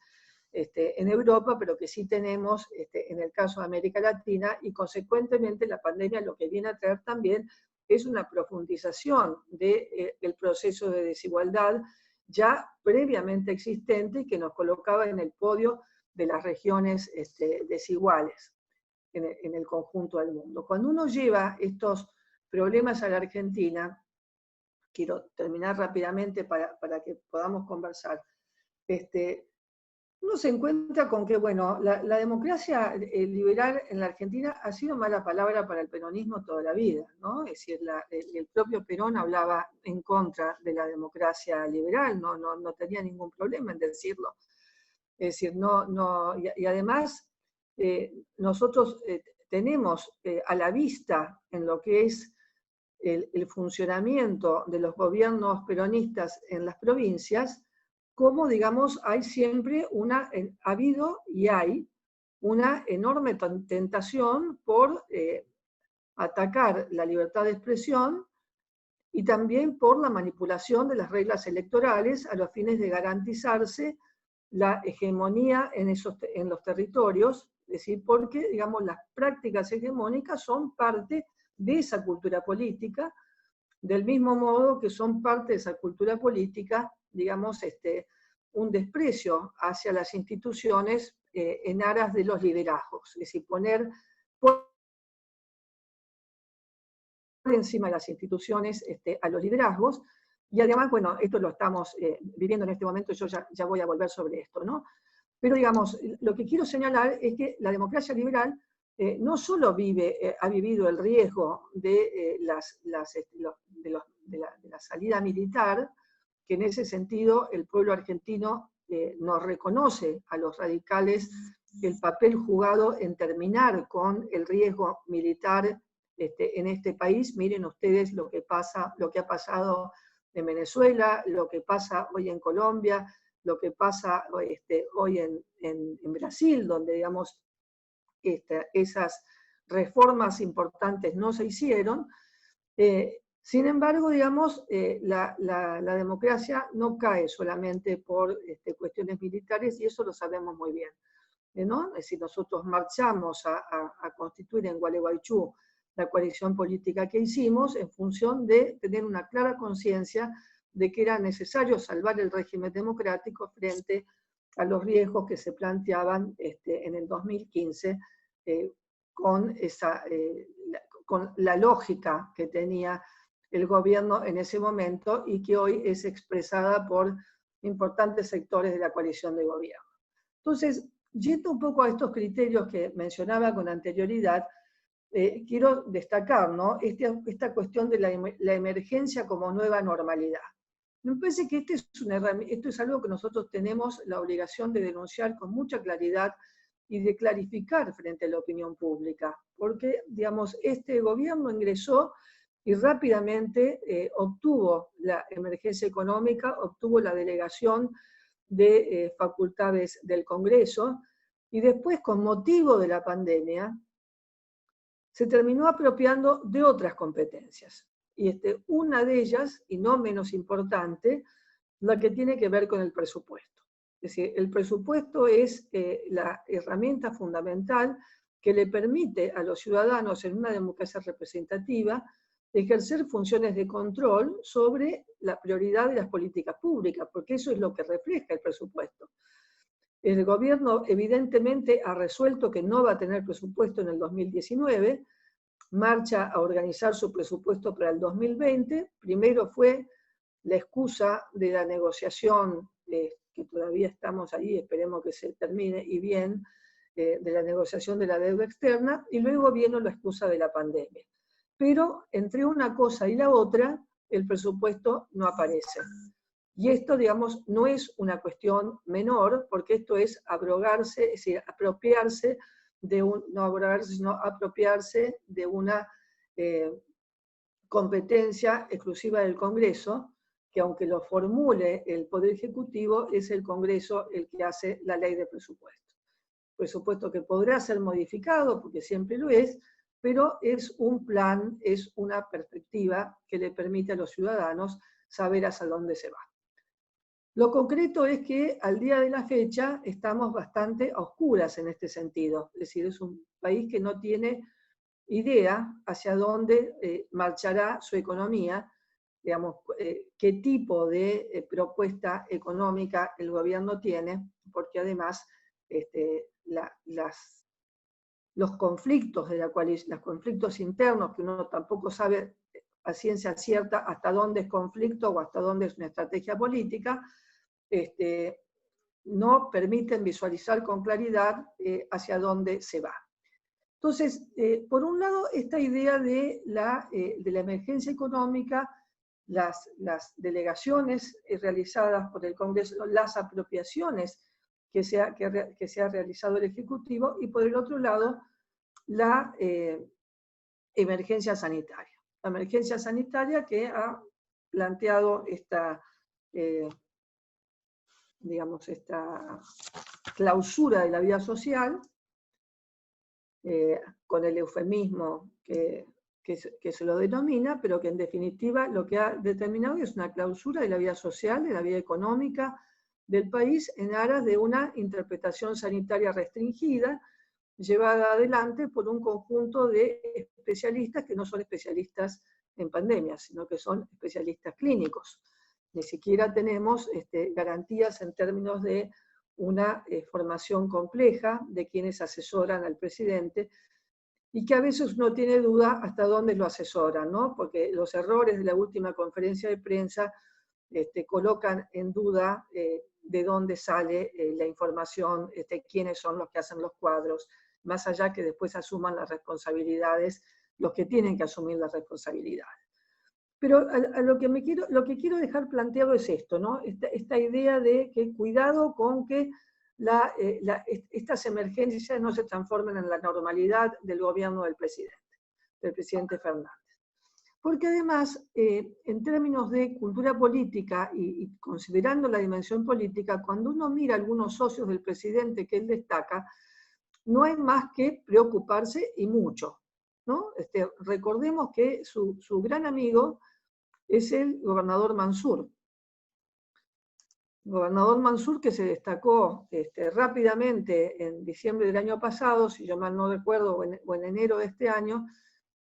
Speaker 2: en Europa, pero que sí tenemos en el caso de América Latina, y consecuentemente la pandemia lo que viene a traer también es una profundización del proceso de desigualdad ya previamente existente y que nos colocaba en el podio de las regiones desiguales en el conjunto del mundo. Cuando uno lleva estos problemas a la Argentina, quiero terminar rápidamente para que podamos conversar, uno se encuentra con que, bueno, la democracia liberal en la Argentina ha sido mala palabra para el peronismo toda la vida, ¿no? Es decir, el propio Perón hablaba en contra de la democracia liberal, no tenía ningún problema en decirlo. Es decir, y además nosotros tenemos a la vista en lo que es el funcionamiento de los gobiernos peronistas en las provincias, como, digamos, hay siempre ha habido y hay una enorme tentación por atacar la libertad de expresión y también por la manipulación de las reglas electorales a los fines de garantizarse la hegemonía en los territorios, es decir, porque, digamos, las prácticas hegemónicas son parte de esa cultura política, del mismo modo que son parte de esa cultura política, digamos, un desprecio hacia las instituciones en aras de los liderazgos, es decir, poner por encima de las instituciones a los liderazgos, y además, bueno, esto lo estamos viviendo en este momento, yo ya voy a volver sobre esto, ¿no? Pero, digamos, lo que quiero señalar es que la democracia liberal no solo ha vivido el riesgo de la salida militar, que en ese sentido el pueblo argentino nos reconoce a los radicales el papel jugado en terminar con el riesgo militar en este país. Miren ustedes lo que ha pasado en Venezuela, lo que pasa hoy en Colombia, lo que pasa hoy en Brasil, donde, digamos, esas reformas importantes no se hicieron. Sin embargo, digamos, la democracia no cae solamente por cuestiones militares, y eso lo sabemos muy bien, ¿no? Es decir, nosotros marchamos a constituir en Gualeguaychú la coalición política que hicimos en función de tener una clara conciencia de que era necesario salvar el régimen democrático frente a los riesgos que se planteaban en el 2015 con la lógica que tenía el gobierno en ese momento y que hoy es expresada por importantes sectores de la coalición de gobierno. Entonces, yendo un poco a estos criterios que mencionaba con anterioridad, quiero destacar, ¿no?, esta cuestión de la emergencia como nueva normalidad. Me parece que esto es algo que nosotros tenemos la obligación de denunciar con mucha claridad y de clarificar frente a la opinión pública, porque, digamos, este gobierno ingresó y rápidamente obtuvo la emergencia económica, obtuvo la delegación de facultades del Congreso, Y después, con motivo de la pandemia, se terminó apropiando de otras competencias. Y una de ellas, y no menos importante, la que tiene que ver con el presupuesto. Es decir, el presupuesto es la herramienta fundamental que le permite a los ciudadanos en una democracia representativa ejercer funciones de control sobre la prioridad de las políticas públicas, porque eso es lo que refleja el presupuesto. El gobierno evidentemente ha resuelto que no va a tener presupuesto en el 2019, marcha a organizar su presupuesto para el 2020, primero fue la excusa de la negociación, que todavía estamos ahí, esperemos que se termine y bien, de la negociación de la deuda externa, y luego vino la excusa de la pandemia. Pero entre una cosa y la otra, el presupuesto no aparece. Y esto, digamos, no es una cuestión menor, porque esto es abrogarse, es decir, apropiarse de no abrogarse, sino apropiarse de una competencia exclusiva del Congreso, que aunque lo formule el Poder Ejecutivo, es el Congreso el que hace la ley de presupuesto. Presupuesto que podrá ser modificado, porque siempre lo es, pero es un plan, es una perspectiva que le permite a los ciudadanos saber hacia dónde se va. Lo concreto es que al día de la fecha estamos bastante a oscuras en este sentido, es decir, es un país que no tiene idea hacia dónde marchará su economía, digamos, qué tipo de propuesta económica el gobierno tiene, porque además los conflictos los conflictos internos, que uno tampoco sabe a ciencia cierta hasta dónde es conflicto o hasta dónde es una estrategia política, no permiten visualizar con claridad hacia dónde se va. Entonces, por un lado, esta idea de la emergencia económica, las delegaciones realizadas por el Congreso, las apropiaciones que se ha realizado el Ejecutivo, y por el otro lado, la emergencia sanitaria. La emergencia sanitaria que ha planteado esta clausura de la vida social, con el eufemismo que se lo denomina, pero que en definitiva lo que ha determinado es una clausura de la vida social, de la vida económica del país, en aras de una interpretación sanitaria restringida, llevada adelante por un conjunto de especialistas que no son especialistas en pandemias, sino que son especialistas clínicos. Ni siquiera tenemos garantías en términos de una formación compleja de quienes asesoran al presidente, y que a veces uno tiene duda hasta dónde lo asesoran, ¿no? Porque los errores de la última conferencia de prensa colocan en duda de dónde sale la información, quiénes son los que hacen los cuadros, más allá que después asuman las responsabilidades, los que tienen que asumir las responsabilidades. Pero lo que quiero dejar planteado es esto, ¿no? Esta idea de que cuidado con que estas emergencias no se transformen en la normalidad del gobierno del presidente Fernández. Porque además, en términos de cultura política y considerando la dimensión política, cuando uno mira a algunos socios del presidente que él destaca, no hay más que preocuparse y mucho, ¿no? Recordemos que su gran amigo es el gobernador Mansur. Gobernador Mansur, que se destacó rápidamente en diciembre del año pasado, si yo mal no recuerdo, o en enero de este año,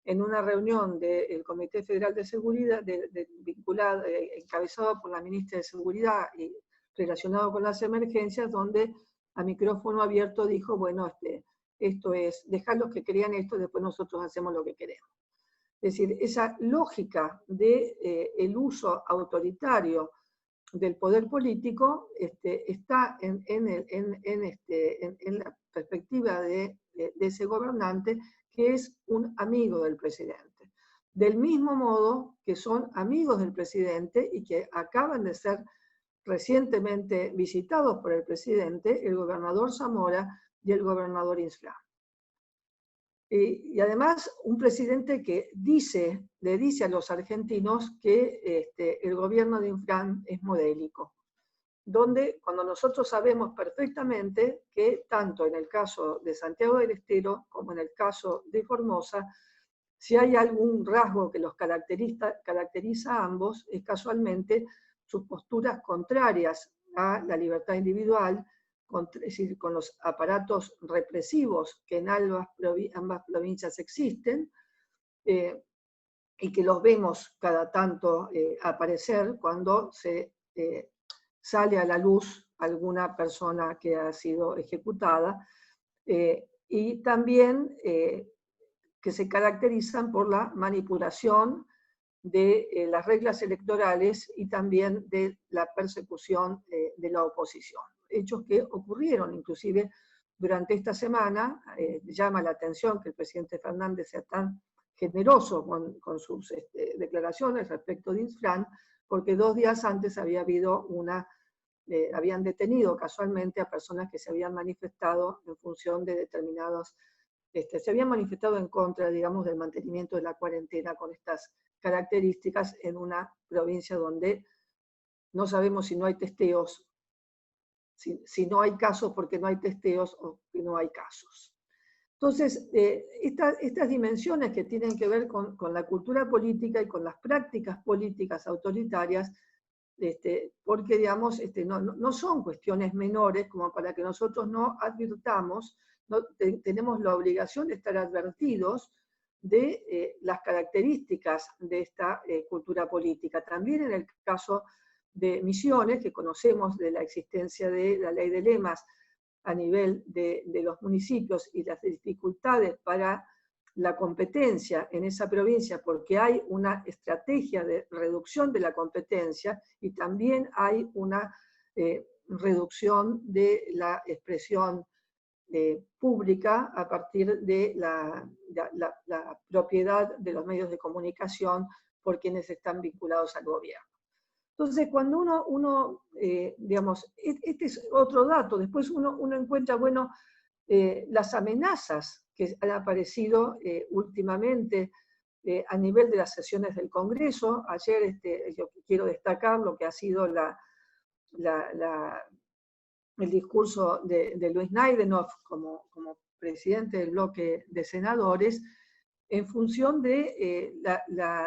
Speaker 2: en una reunión del Comité Federal de Seguridad, vinculado, encabezado por la ministra de Seguridad y relacionado con las emergencias, donde a micrófono abierto dijo, bueno, esto es, dejarlos que crean esto, después nosotros hacemos lo que queremos. Es decir, esa lógica del uso autoritario del poder político está en la perspectiva de ese gobernante, que es un amigo del presidente. Del mismo modo que son amigos del presidente y que acaban de ser recientemente visitados por el presidente, el gobernador Zamora y el gobernador Insfrán. Y además, un presidente que le dice a los argentinos que el gobierno de Insfrán es modélico. donde cuando nosotros sabemos perfectamente que tanto en el caso de Santiago del Estero como en el caso de Formosa, si hay algún rasgo que los caracteriza a ambos, es casualmente sus posturas contrarias a la libertad individual, es decir, con los aparatos represivos que en ambas provincias existen, y que los vemos cada tanto aparecer cuando se sale a la luz alguna persona que ha sido ejecutada, y también que se caracterizan por la manipulación de las reglas electorales y también de la persecución de la oposición. Hechos que ocurrieron inclusive durante esta semana. Llama la atención que el presidente Fernández sea tan generoso con sus declaraciones respecto de Infran, porque 2 días antes había habido habían detenido casualmente a personas que se habían manifestado en función de determinados, se habían manifestado en contra, digamos, del mantenimiento de la cuarentena con estas características en una provincia donde no sabemos si no hay testeos, si no hay casos porque no hay testeos o que no hay casos. Entonces, estas dimensiones que tienen que ver con la cultura política y con las prácticas políticas autoritarias, porque, digamos, no son cuestiones menores como para que nosotros no advirtamos, tenemos la obligación de estar advertidos de las características de esta cultura política. También en el caso de Misiones, que conocemos de la existencia de la ley de lemas a nivel de los municipios y las dificultades para la competencia en esa provincia, porque hay una estrategia de reducción de la competencia y también hay una reducción de la expresión pública a partir de la propiedad de los medios de comunicación por quienes están vinculados al gobierno. Entonces, cuando uno digamos, este es otro dato, después uno encuentra, bueno, las amenazas que han aparecido últimamente a nivel de las sesiones del Congreso. Ayer yo quiero destacar lo que ha sido el discurso de Luis Naidenov como presidente del bloque de senadores, en función de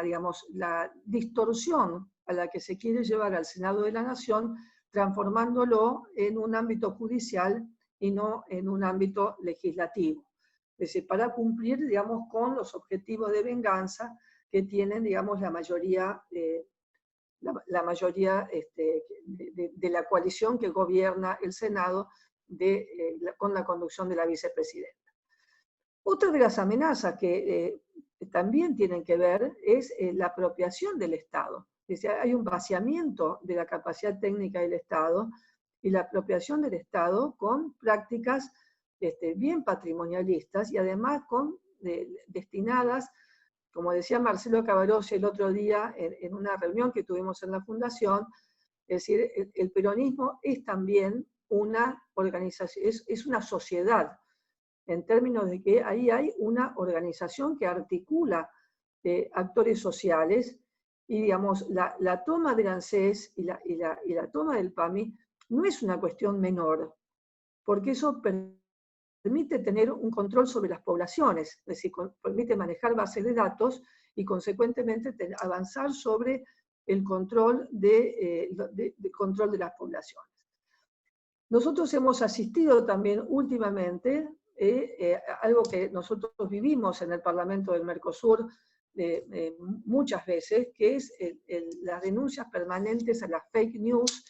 Speaker 2: digamos, la distorsión a la que se quiere llevar al Senado de la Nación, transformándolo en un ámbito judicial y no en un ámbito legislativo. Es decir, para cumplir, digamos, con los objetivos de venganza que tienen, digamos, la mayoría de la coalición que gobierna el Senado con la conducción de la vicepresidenta. Otra de las amenazas que también tienen que ver es la apropiación del Estado. Es decir, hay un vaciamiento de la capacidad técnica del Estado y la apropiación del Estado con prácticas bien patrimonialistas y además destinadas, como decía Marcelo Cavarossi el otro día en una reunión que tuvimos en la Fundación, es decir, el peronismo es también una organización, es una sociedad, en términos de que ahí hay una organización que articula actores sociales, y digamos, la toma del ANSES y la toma del PAMI no es una cuestión menor, porque eso permite tener un control sobre las poblaciones, es decir, permite manejar bases de datos y consecuentemente avanzar sobre el control control de las poblaciones. Nosotros hemos asistido también últimamente algo que nosotros vivimos en el Parlamento del Mercosur muchas veces, que es las denuncias permanentes a las fake news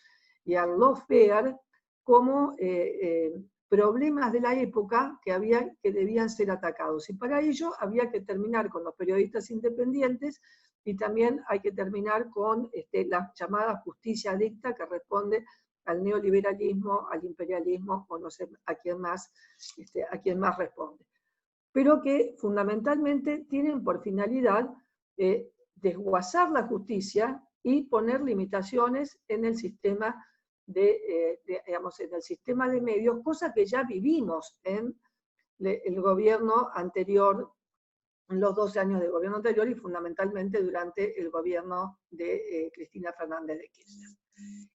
Speaker 2: y al lawfare como problemas de la época que debían ser atacados. Y para ello había que terminar con los periodistas independientes y también hay que terminar con la llamada justicia dicta, que responde al neoliberalismo, al imperialismo, o no sé a quién más responde. Pero que fundamentalmente tienen por finalidad desguazar la justicia y poner limitaciones en el sistema digamos, en el sistema de medios, cosa que ya vivimos en el gobierno anterior, en los 12 años de gobierno anterior y fundamentalmente durante el gobierno de Cristina Fernández de Kirchner.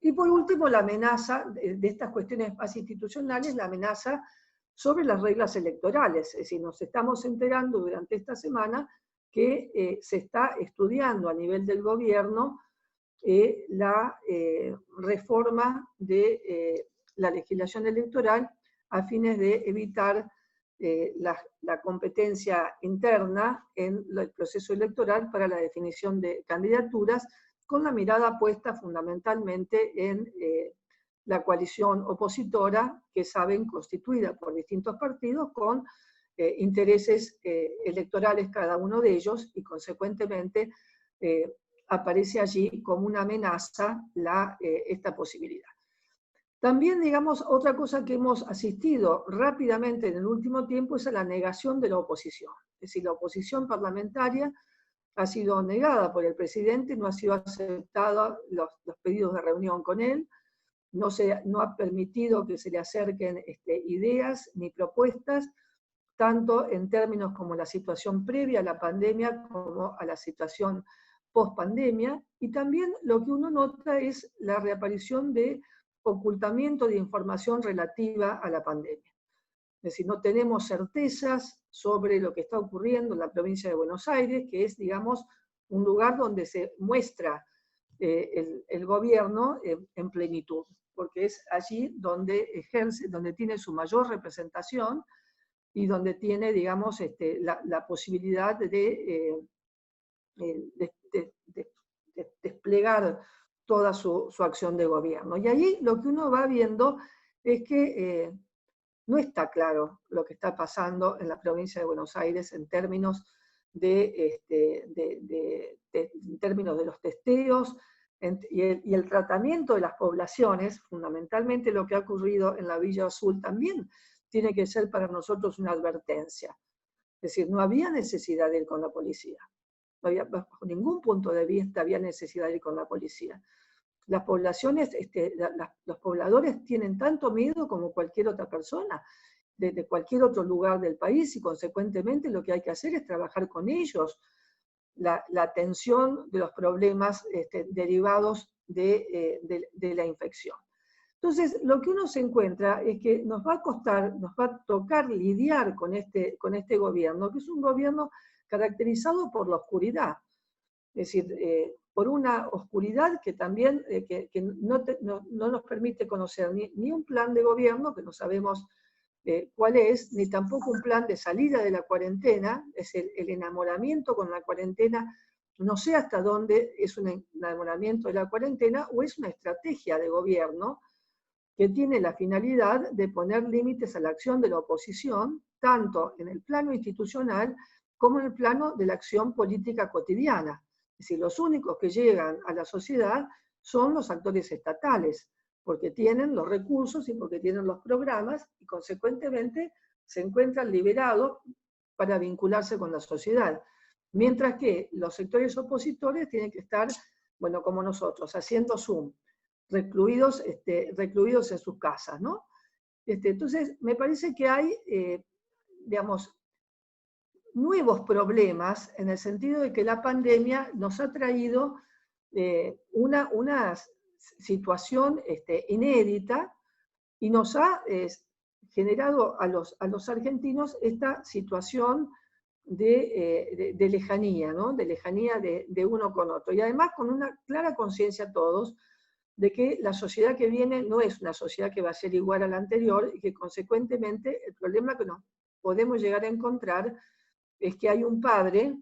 Speaker 2: Y por último, la amenaza de estas cuestiones más institucionales, la amenaza sobre las reglas electorales. Es decir, nos estamos enterando durante esta semana que se está estudiando a nivel del gobierno la reforma de la legislación electoral a fines de evitar la competencia interna en el proceso electoral para la definición de candidaturas, con la mirada puesta fundamentalmente en la coalición opositora, que saben constituida por distintos partidos con intereses electorales cada uno de ellos, y consecuentemente aparece allí como una amenaza esta posibilidad. También, digamos, otra cosa que hemos asistido rápidamente en el último tiempo es a la negación de la oposición. Es decir, la oposición parlamentaria ha sido negada por el presidente, no ha sido aceptada los pedidos de reunión con él, no ha permitido que se le acerquen ideas ni propuestas, tanto en términos como la situación previa a la pandemia como a la situación post-pandemia, y también lo que uno nota es la reaparición de ocultamiento de información relativa a la pandemia. Es decir, no tenemos certezas sobre lo que está ocurriendo en la provincia de Buenos Aires, que es, digamos, un lugar donde se muestra el gobierno en plenitud, porque es allí donde ejerce, donde tiene su mayor representación y donde tiene, digamos, la posibilidad de desplegar toda su acción de gobierno. Y ahí lo que uno va viendo es que no está claro lo que está pasando en la provincia de Buenos Aires en términos en términos de los testeos y el tratamiento de las poblaciones. Fundamentalmente lo que ha ocurrido en la Villa Azul también tiene que ser para nosotros una advertencia. Es decir, no había necesidad de ir con la policía. No había, bajo ningún punto de vista había necesidad de ir con la policía. Las poblaciones, los pobladores tienen tanto miedo como cualquier otra persona, de cualquier otro lugar del país, y consecuentemente lo que hay que hacer es trabajar con ellos la atención de los problemas derivados de la infección. Entonces, lo que uno se encuentra es que nos va a costar, nos va a tocar lidiar con este gobierno, que es un gobierno caracterizado por la oscuridad. Es decir, por una oscuridad que también que no nos permite conocer ni un plan de gobierno, que no sabemos cuál es, ni tampoco un plan de salida de la cuarentena. Es el enamoramiento con la cuarentena. No sé hasta dónde es un enamoramiento de la cuarentena o es una estrategia de gobierno que tiene la finalidad de poner límites a la acción de la oposición, tanto en el plano institucional como en el plano de la acción política cotidiana. Es decir, los únicos que llegan a la sociedad son los actores estatales, porque tienen los recursos y porque tienen los programas, y consecuentemente se encuentran liberados para vincularse con la sociedad. Mientras que los sectores opositores tienen que estar, bueno, como nosotros, haciendo Zoom, recluidos en sus casas, ¿no? Entonces, me parece que hay, digamos, nuevos problemas en el sentido de que la pandemia nos ha traído una situación inédita y nos ha generado a los argentinos esta situación de lejanía, ¿no? De lejanía de uno con otro. Y además con una clara conciencia todos de que la sociedad que viene no es una sociedad que va a ser igual a la anterior, y que consecuentemente el problema que nos podemos llegar a encontrar es que hay un padre,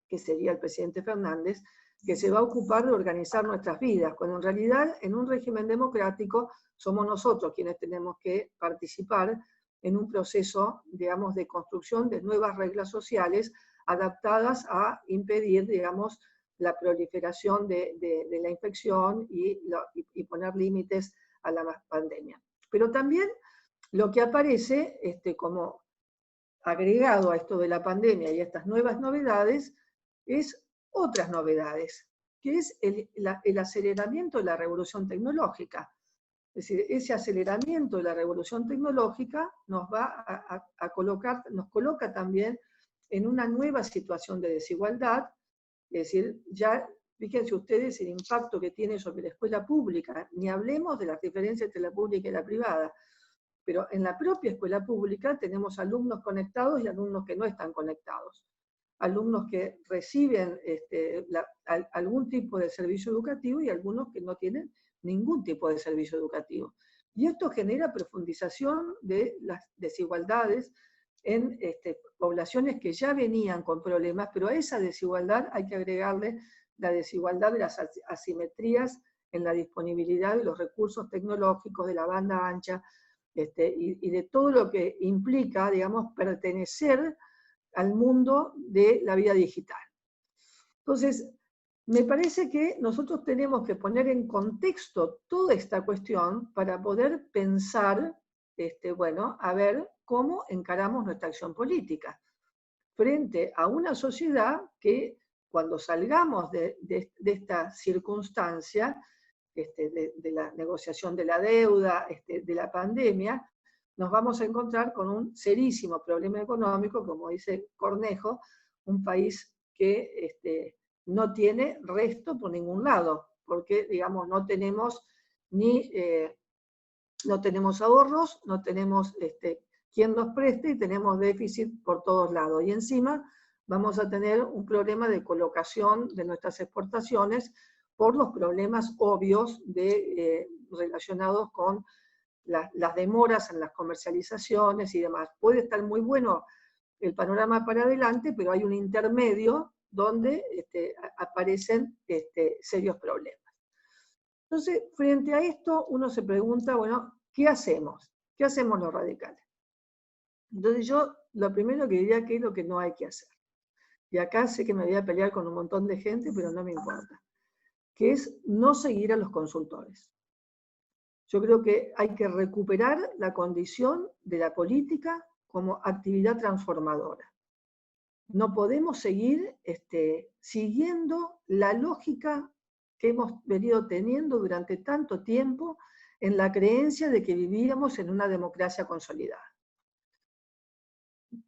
Speaker 2: que sería el presidente Fernández, que se va a ocupar de organizar nuestras vidas, cuando en realidad en un régimen democrático somos nosotros quienes tenemos que participar en un proceso, digamos, de construcción de nuevas reglas sociales adaptadas a impedir, digamos, la proliferación de la infección y poner límites a la pandemia. Pero también lo que aparece como agregado a esto de la pandemia y a estas nuevas novedades es otras novedades, que es el aceleramiento de la revolución tecnológica. Es decir, ese aceleramiento de la revolución tecnológica nos va a colocar, nos coloca también en una nueva situación de desigualdad. Es decir, ya Fíjense ustedes el impacto que tiene sobre la escuela pública, ni hablemos de las diferencias entre la pública y la privada, pero en la propia escuela pública tenemos alumnos conectados y alumnos que no están conectados, alumnos que reciben algún tipo de servicio educativo y algunos que no tienen ningún tipo de servicio educativo. Y esto genera profundización de las desigualdades en poblaciones que ya venían con problemas, pero a esa desigualdad hay que agregarle la desigualdad de las asimetrías en la disponibilidad de los recursos tecnológicos, de la banda ancha, y de todo lo que implica, digamos, pertenecer al mundo de la vida digital. Entonces, me parece que nosotros tenemos que poner en contexto toda esta cuestión para poder pensar, bueno, a ver cómo encaramos nuestra acción política frente a una sociedad que cuando salgamos de esta circunstancia, de la negociación de la deuda, de la pandemia, nos vamos a encontrar con un serísimo problema económico, como dice Cornejo, un país que no tiene resto por ningún lado, porque, digamos, no tenemos no tenemos ahorros, no tenemos quien nos preste y tenemos déficit por todos lados. Y encima vamos a tener un problema de colocación de nuestras exportaciones por los problemas obvios relacionados con las demoras en las comercializaciones y demás. Puede estar muy bueno el panorama para adelante, pero hay un intermedio donde aparecen serios problemas. Entonces, frente a esto, uno se pregunta, bueno, ¿qué hacemos? ¿Qué hacemos los radicales? Entonces yo, lo primero que diría que es lo que no hay que hacer. Y acá sé que me voy a pelear con un montón de gente, pero no me importa. Que es no seguir a los consultores. Yo creo que hay que recuperar la condición de la política como actividad transformadora. No podemos seguir siguiendo la lógica que hemos venido teniendo durante tanto tiempo en la creencia de que vivíamos en una democracia consolidada.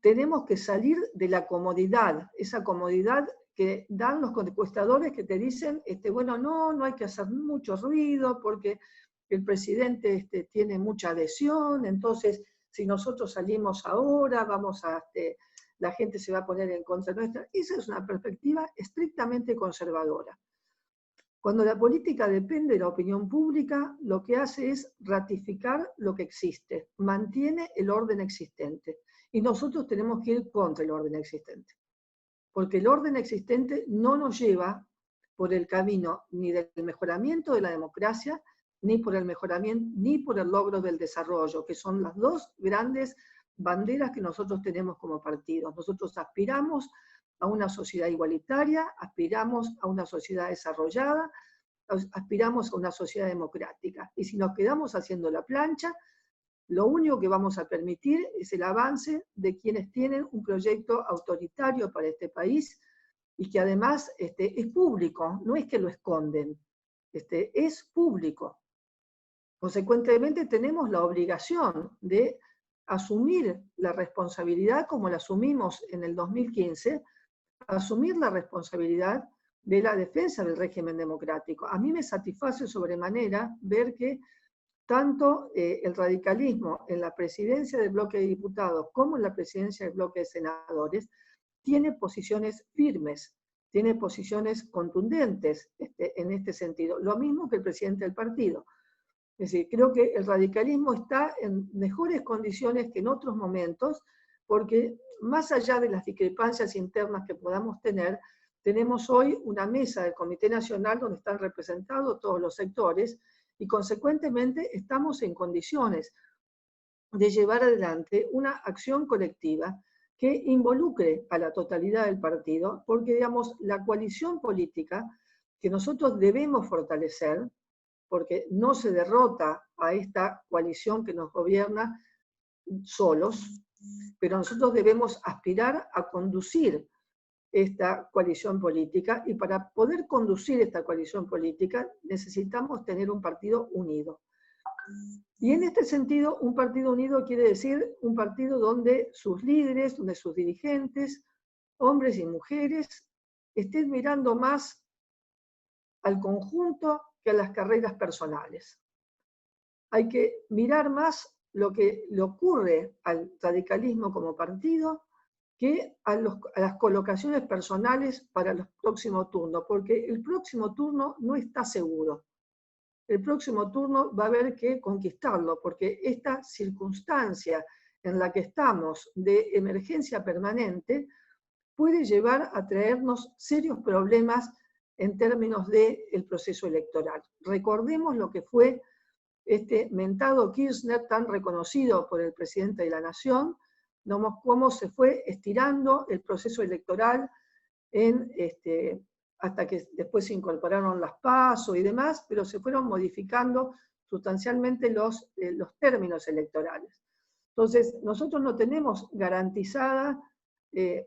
Speaker 2: Tenemos que salir de la comodidad, esa comodidad que dan los encuestadores que te dicen, bueno, no hay que hacer mucho ruido porque el presidente tiene mucha adhesión, entonces si nosotros salimos ahora, la gente se va a poner en contra nuestra. Esa es una perspectiva estrictamente conservadora. Cuando la política depende de la opinión pública, lo que hace es ratificar lo que existe, mantiene el orden existente. Y nosotros tenemos que ir contra el orden existente. Porque el orden existente no nos lleva por el camino ni del mejoramiento de la democracia, ni por el mejoramiento, ni por el logro del desarrollo, que son las dos grandes banderas que nosotros tenemos como partidos. Nosotros aspiramos a una sociedad igualitaria, aspiramos a una sociedad desarrollada, aspiramos a una sociedad democrática. Y si nos quedamos haciendo la plancha, lo único que vamos a permitir es el avance de quienes tienen un proyecto autoritario para este país y que además es público, no es que lo esconden, es público. Consecuentemente tenemos la obligación de asumir la responsabilidad como la asumimos en el 2015, asumir la responsabilidad de la defensa del régimen democrático. A mí me satisface sobremanera ver que tanto el radicalismo en la presidencia del bloque de diputados como en la presidencia del bloque de senadores tiene posiciones firmes, tiene posiciones contundentes en este sentido. Lo mismo que el presidente del partido. Es decir, creo que el radicalismo está en mejores condiciones que en otros momentos, porque más allá de las discrepancias internas que podamos tener, tenemos hoy una mesa del Comité Nacional donde están representados todos los sectores y consecuentemente estamos en condiciones de llevar adelante una acción colectiva que involucre a la totalidad del partido, porque digamos, la coalición política que nosotros debemos fortalecer, porque no se derrota a esta coalición que nos gobierna solos, pero nosotros debemos aspirar a conducir esta coalición política, y para poder conducir esta coalición política necesitamos tener un partido unido. Y en este sentido, un partido unido quiere decir un partido donde sus líderes, donde sus dirigentes, hombres y mujeres, estén mirando más al conjunto que a las carreras personales. Hay que mirar más lo que le ocurre al radicalismo como partido que a las colocaciones personales para los próximos turnos, porque el próximo turno no está seguro. El próximo turno va a haber que conquistarlo, porque esta circunstancia en la que estamos de emergencia permanente puede llevar a traernos serios problemas en términos del proceso electoral. Recordemos lo que fue este mentado Kirchner, tan reconocido por el presidente de la Nación, cómo se fue estirando el proceso electoral hasta que después se incorporaron las PASO y demás, pero se fueron modificando sustancialmente los términos electorales. Entonces, nosotros no tenemos garantizada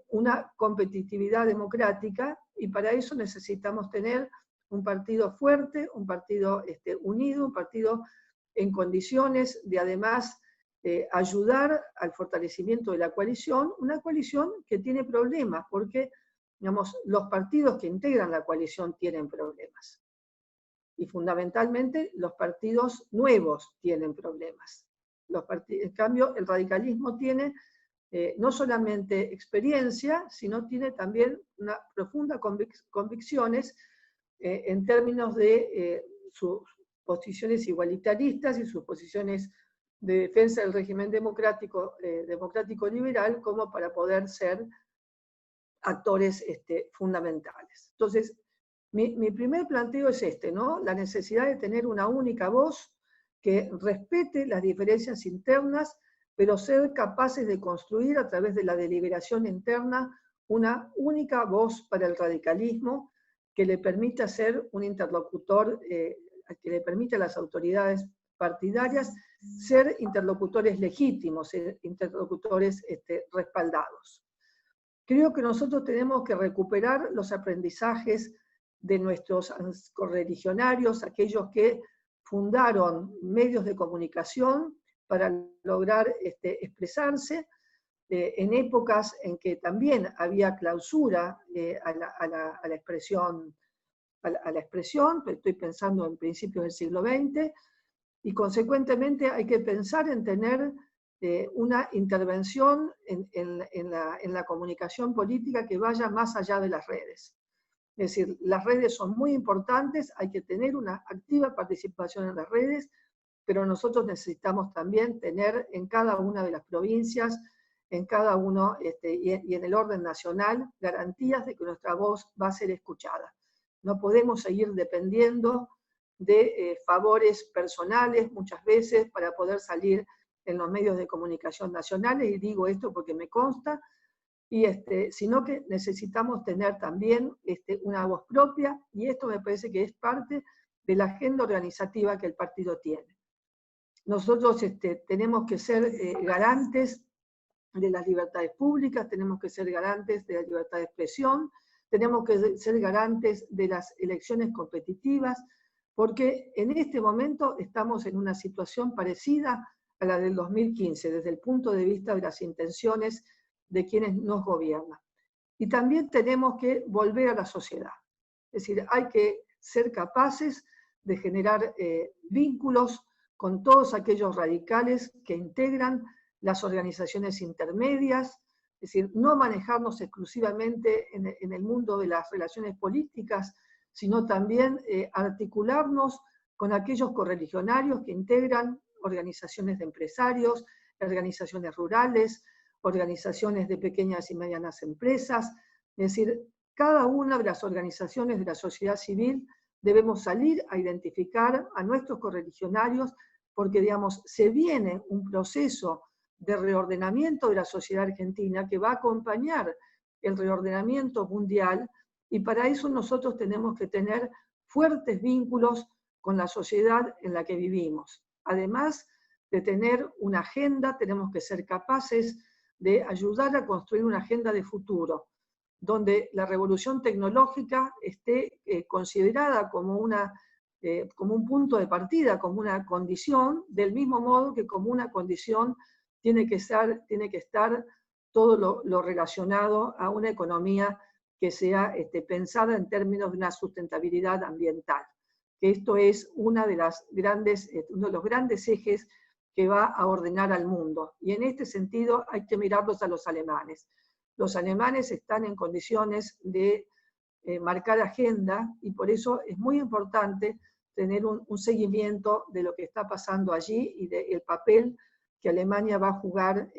Speaker 2: una competitividad democrática, y para eso necesitamos tener un partido fuerte, un partido unido, un partido en condiciones de además ayudar al fortalecimiento de la coalición, una coalición que tiene problemas, porque digamos, los partidos que integran la coalición tienen problemas. Y fundamentalmente los partidos nuevos tienen problemas. En cambio, el radicalismo tiene no solamente experiencia, sino tiene también una profunda convicciones en términos de sus posiciones igualitaristas y sus posiciones de defensa del régimen democrático liberal, como para poder ser actores fundamentales. Entonces, mi primer planteo es ¿no? La necesidad de tener una única voz que respete las diferencias internas, pero ser capaces de construir a través de la deliberación interna una única voz para el radicalismo que le permita ser un interlocutor, que le permita a las autoridades partidarias ser interlocutores legítimos, interlocutores respaldados. Creo que nosotros tenemos que recuperar los aprendizajes de nuestros correligionarios, aquellos que fundaron medios de comunicación para lograr expresarse en épocas en que también había clausura a la expresión, estoy pensando en principios del siglo XX, y consecuentemente hay que pensar en tener una intervención en la comunicación política que vaya más allá de las redes. Es decir, las redes son muy importantes, hay que tener una activa participación en las redes, pero nosotros necesitamos también tener en cada una de las provincias, en cada uno y en el orden nacional, garantías de que nuestra voz va a ser escuchada. No podemos seguir dependiendo de favores personales muchas veces para poder salir en los medios de comunicación nacionales, y digo esto porque me consta, sino que necesitamos tener también una voz propia, y esto me parece que es parte de la agenda organizativa que el partido tiene. Nosotros tenemos que ser garantes de las libertades públicas, tenemos que ser garantes de la libertad de expresión, tenemos que ser garantes de las elecciones competitivas, porque en este momento estamos en una situación parecida a la del 2015, desde el punto de vista de las intenciones de quienes nos gobiernan. Y también tenemos que volver a la sociedad. Es decir, hay que ser capaces de generar vínculos con todos aquellos radicales que integran las organizaciones intermedias, es decir, no manejarnos exclusivamente en el mundo de las relaciones políticas, sino también articularnos con aquellos correligionarios que integran organizaciones de empresarios, organizaciones rurales, organizaciones de pequeñas y medianas empresas. Es decir, cada una de las organizaciones de la sociedad civil debemos salir a identificar a nuestros correligionarios, porque, digamos, se viene un proceso de reordenamiento de la sociedad argentina que va a acompañar el reordenamiento mundial, y para eso nosotros tenemos que tener fuertes vínculos con la sociedad en la que vivimos. Además de tener una agenda, tenemos que ser capaces de ayudar a construir una agenda de futuro, donde la revolución tecnológica esté considerada como un punto de partida, como una condición, del mismo modo que como una condición tiene que estar todo lo relacionado a una economía que sea pensada en términos de una sustentabilidad ambiental, que esto es uno de los grandes ejes que va a ordenar al mundo. Y en este sentido hay que mirarlos a los alemanes. Los alemanes están en condiciones de marcar agenda, y por eso es muy importante tener un seguimiento de lo que está pasando allí y del papel que Alemania va a jugar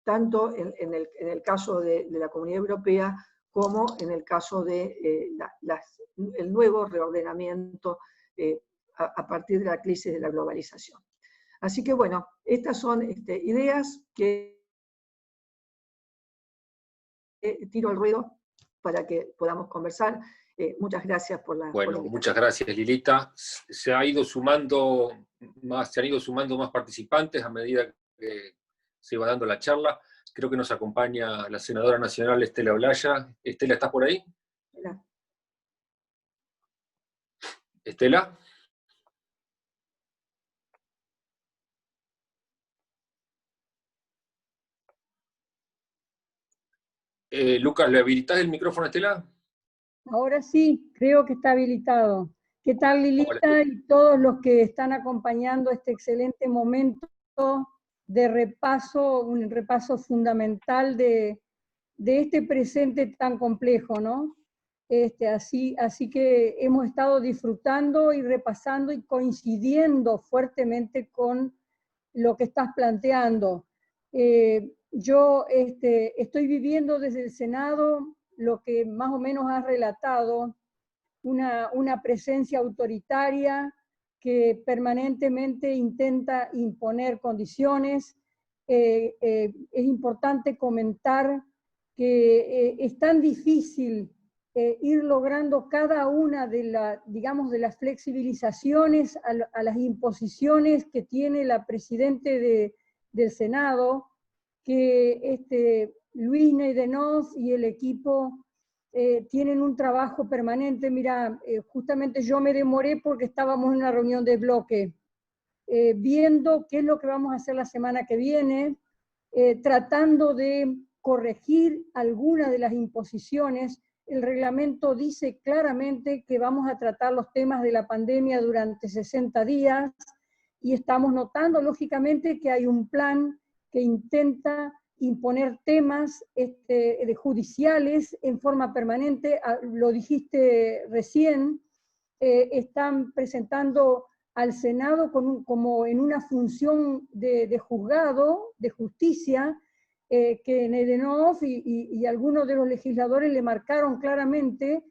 Speaker 2: tanto en el caso de la Comunidad Europea como en el caso de el nuevo reordenamiento a partir de la crisis de la globalización. Así que bueno, estas son ideas que tiro al ruedo para que podamos conversar. Muchas gracias por la
Speaker 1: Bueno,
Speaker 2: invitación.
Speaker 1: muchas gracias, Lilita. Se han ido sumando más participantes a medida que se va dando la charla. Creo que nos acompaña la senadora nacional Estela Olaya. Estela, ¿estás por ahí?
Speaker 2: Hola.
Speaker 1: Estela. Lucas, ¿le habilitás el micrófono a Estela?
Speaker 3: Ahora sí, creo que está habilitado. ¿Qué tal, Lilita,
Speaker 1: Hola.
Speaker 3: y todos los que están acompañando este excelente momento de repaso, un repaso fundamental de este presente tan complejo, ¿no? Así que hemos estado disfrutando y repasando y coincidiendo fuertemente con lo que estás planteando. Yo estoy viviendo desde el Senado lo que más o menos has relatado, una presencia autoritaria que permanentemente intenta imponer condiciones. Es importante comentar que es tan difícil ir logrando cada una de las flexibilizaciones a las imposiciones que tiene la Presidente del Senado, que Luis Neidenov y el equipo tienen un trabajo permanente. Mira, justamente yo me demoré porque estábamos en una reunión de bloque, viendo qué es lo que vamos a hacer la semana que viene, tratando de corregir algunas de las imposiciones. El reglamento dice claramente que vamos a tratar los temas de la pandemia durante 60 días, y estamos notando, lógicamente, que hay un plan que intenta imponer temas judiciales en forma permanente. Lo dijiste recién, están presentando al Senado como en una función de juzgado, de justicia, que Neidenov y algunos de los legisladores le marcaron claramente.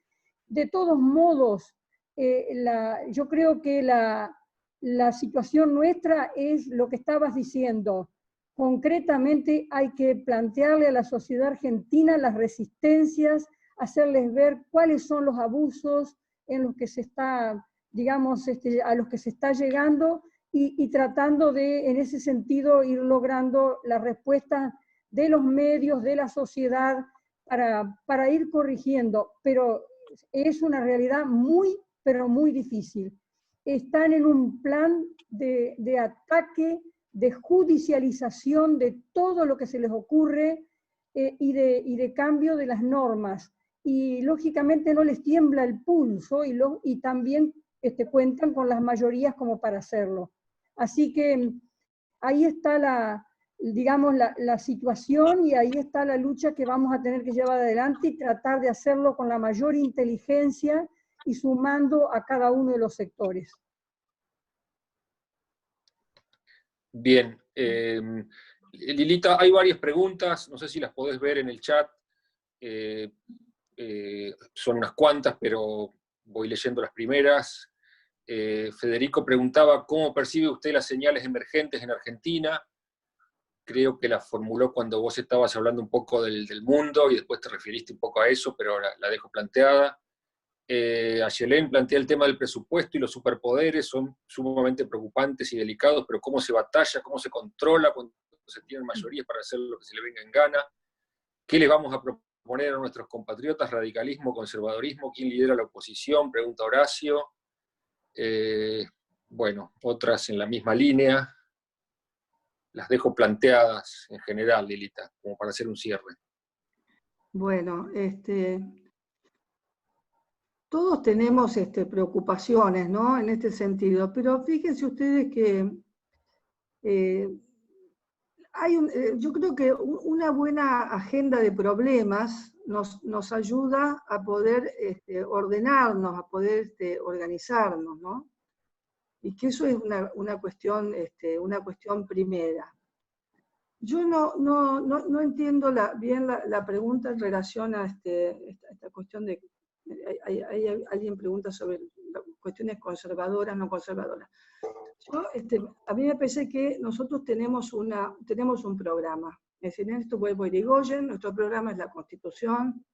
Speaker 3: De todos modos, yo creo que la situación nuestra es lo que estabas diciendo. Concretamente hay que plantearle a la sociedad argentina las resistencias, hacerles ver cuáles son los abusos en los que se está, digamos, a los que se está llegando, y tratando de, en ese sentido, ir logrando la respuesta de los medios, de la sociedad, para ir corrigiendo. Pero es una realidad muy, pero muy difícil. Están en un plan de ataque, de judicialización de todo lo que se les ocurre, y de cambio de las normas. Y lógicamente no les tiembla el pulso, y también cuentan con las mayorías como para hacerlo. Así que ahí está la situación, y ahí está la lucha que vamos a tener que llevar adelante y tratar de hacerlo con la mayor inteligencia y sumando a cada uno de los sectores.
Speaker 1: Bien. Lilita, hay varias preguntas, no sé si las podés ver en el chat. Son unas cuantas, pero voy leyendo las primeras. Federico preguntaba, ¿cómo percibe usted las señales emergentes en Argentina? Creo que la formuló cuando vos estabas hablando un poco del mundo, y después te referiste un poco a eso, pero la dejo planteada. Ayelén plantea el tema del presupuesto y los superpoderes son sumamente preocupantes y delicados, pero cómo se batalla, cómo se controla cuando se tienen mayorías para hacer lo que se le venga en gana. ¿Qué les vamos a proponer a nuestros compatriotas? ¿Radicalismo, conservadorismo? ¿Quién lidera la oposición? Pregunta Horacio. Bueno, otras en la misma línea. Las dejo planteadas en general, Lilita, como para hacer un cierre.
Speaker 2: Bueno, todos tenemos preocupaciones, ¿no? En este sentido, pero fíjense ustedes que yo creo que una buena agenda de problemas nos ayuda a poder ordenarnos, a poder organizarnos, ¿no? Y que eso es una cuestión primera. Yo no entiendo bien la pregunta en relación a esta cuestión de... alguien pregunta sobre cuestiones conservadoras, no conservadoras. A mí me parece que nosotros tenemos un programa. Es decir, en esto vuelvo a Irigoyen, nuestro programa es la Constitución,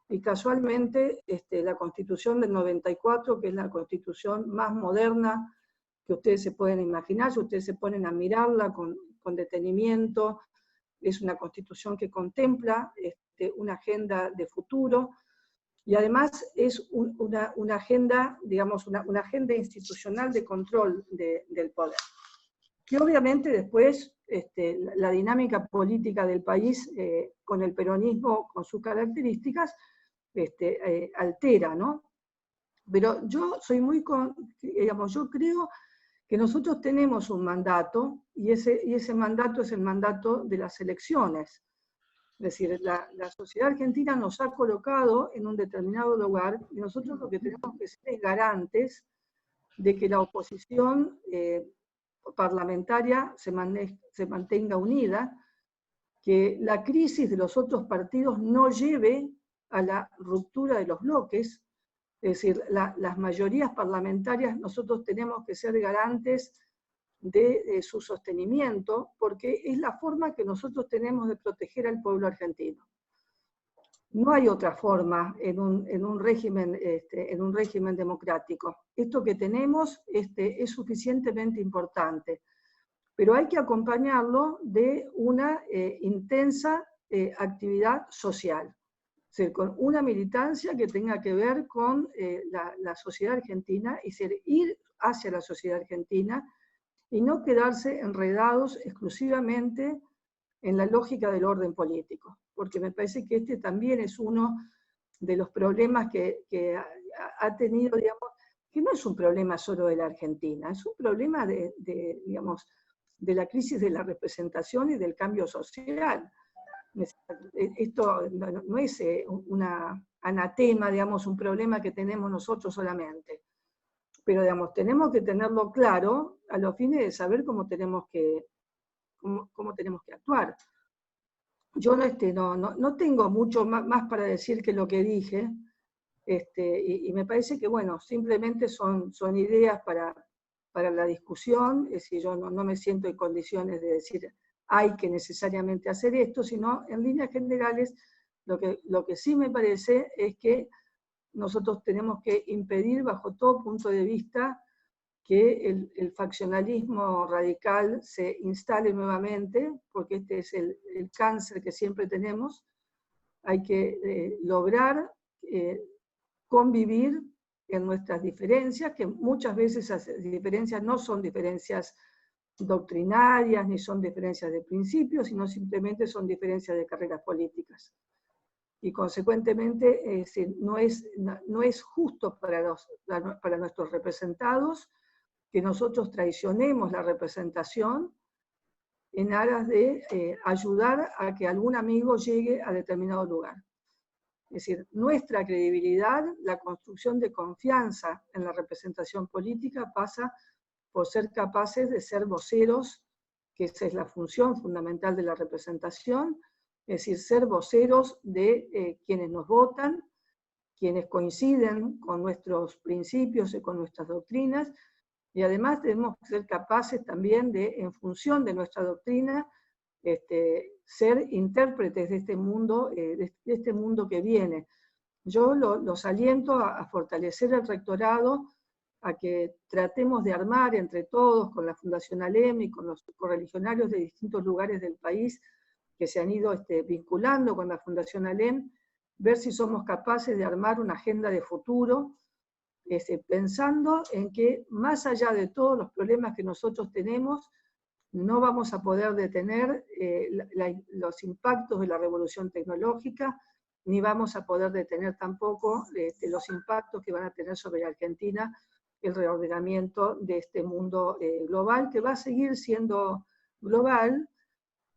Speaker 2: y casualmente la Constitución del 94, que es la Constitución más moderna que ustedes se pueden imaginar, si ustedes se ponen a mirarla con detenimiento, es una Constitución que contempla una agenda de futuro, y además es una agenda, digamos, una agenda institucional de control del poder. Que obviamente después la dinámica política del país, con el peronismo, con sus características, altera, ¿no? Pero yo soy digamos, yo creo que nosotros tenemos un mandato, y ese mandato es el mandato de las elecciones. Es decir, la sociedad argentina nos ha colocado en un determinado lugar, y nosotros lo que tenemos que ser es garantes de que la oposición parlamentaria se mantenga unida, que la crisis de los otros partidos no lleve a la ruptura de los bloques. Es decir, las mayorías parlamentarias nosotros tenemos que ser garantes de su sostenimiento, porque es la forma que nosotros tenemos de proteger al pueblo argentino. No hay otra forma en un régimen democrático. Esto que tenemos es suficientemente importante, pero hay que acompañarlo de una intensa actividad social. Es decir, con una militancia que tenga que ver con la sociedad argentina, y ir hacia la sociedad argentina, y no quedarse enredados exclusivamente en la lógica del orden político, porque me parece que también es uno de los problemas que ha tenido, digamos, que no es un problema solo de la Argentina, es un problema digamos, de la crisis de la representación y del cambio social. Esto no es una anatema, digamos, un problema que tenemos nosotros solamente. Pero, digamos, tenemos que tenerlo claro a los fines de saber cómo tenemos que actuar. Yo no tengo mucho más para decir que lo que dije, y me parece que, bueno, simplemente son ideas para la discusión. Es decir, yo no me siento en condiciones de decir hay que necesariamente hacer esto, sino en líneas generales lo que sí me parece es que nosotros tenemos que impedir bajo todo punto de vista que el faccionalismo radical se instale nuevamente, porque este es el cáncer que siempre tenemos. Hay que lograr convivir en nuestras diferencias, que muchas veces esas diferencias no son diferencias doctrinarias, ni son diferencias de principios, sino simplemente son diferencias de carreras políticas. Y consecuentemente no es justo para nuestros representados que nosotros traicionemos la representación en aras de ayudar a que algún amigo llegue a determinado lugar. Es decir, nuestra credibilidad, la construcción de confianza en la representación política pasa por ser capaces de ser voceros, que esa es la función fundamental de la representación, es decir, ser voceros de quienes nos votan, quienes coinciden con nuestros principios y con nuestras doctrinas, y además tenemos que ser capaces también de, en función de nuestra doctrina, ser intérpretes de este mundo que viene. Yo los aliento a fortalecer el rectorado, a que tratemos de armar entre todos, con la Fundación ALEM y con los correligionarios de distintos lugares del país que se han ido vinculando con la Fundación ALEM, ver si somos capaces de armar una agenda de futuro, pensando en que más allá de todos los problemas que nosotros tenemos, no vamos a poder detener los impactos de la revolución tecnológica, ni vamos a poder detener tampoco los impactos que van a tener sobre Argentina el reordenamiento de este mundo global, que va a seguir siendo global,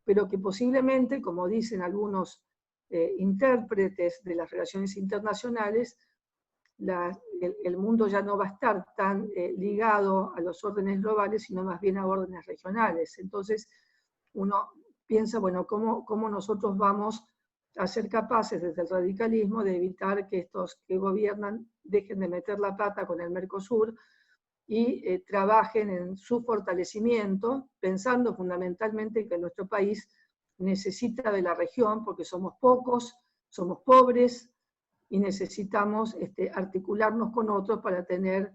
Speaker 2: pero que posiblemente, como dicen algunos intérpretes de las relaciones internacionales, el mundo ya no va a estar tan ligado a los órdenes globales, sino más bien a órdenes regionales. Entonces, uno piensa, bueno, ¿cómo nosotros vamos a ser capaces desde el radicalismo de evitar que estos que gobiernan dejen de meter la pata con el Mercosur y trabajen en su fortalecimiento, pensando fundamentalmente que nuestro país necesita de la región porque somos pocos, somos pobres y necesitamos articularnos con otros para tener,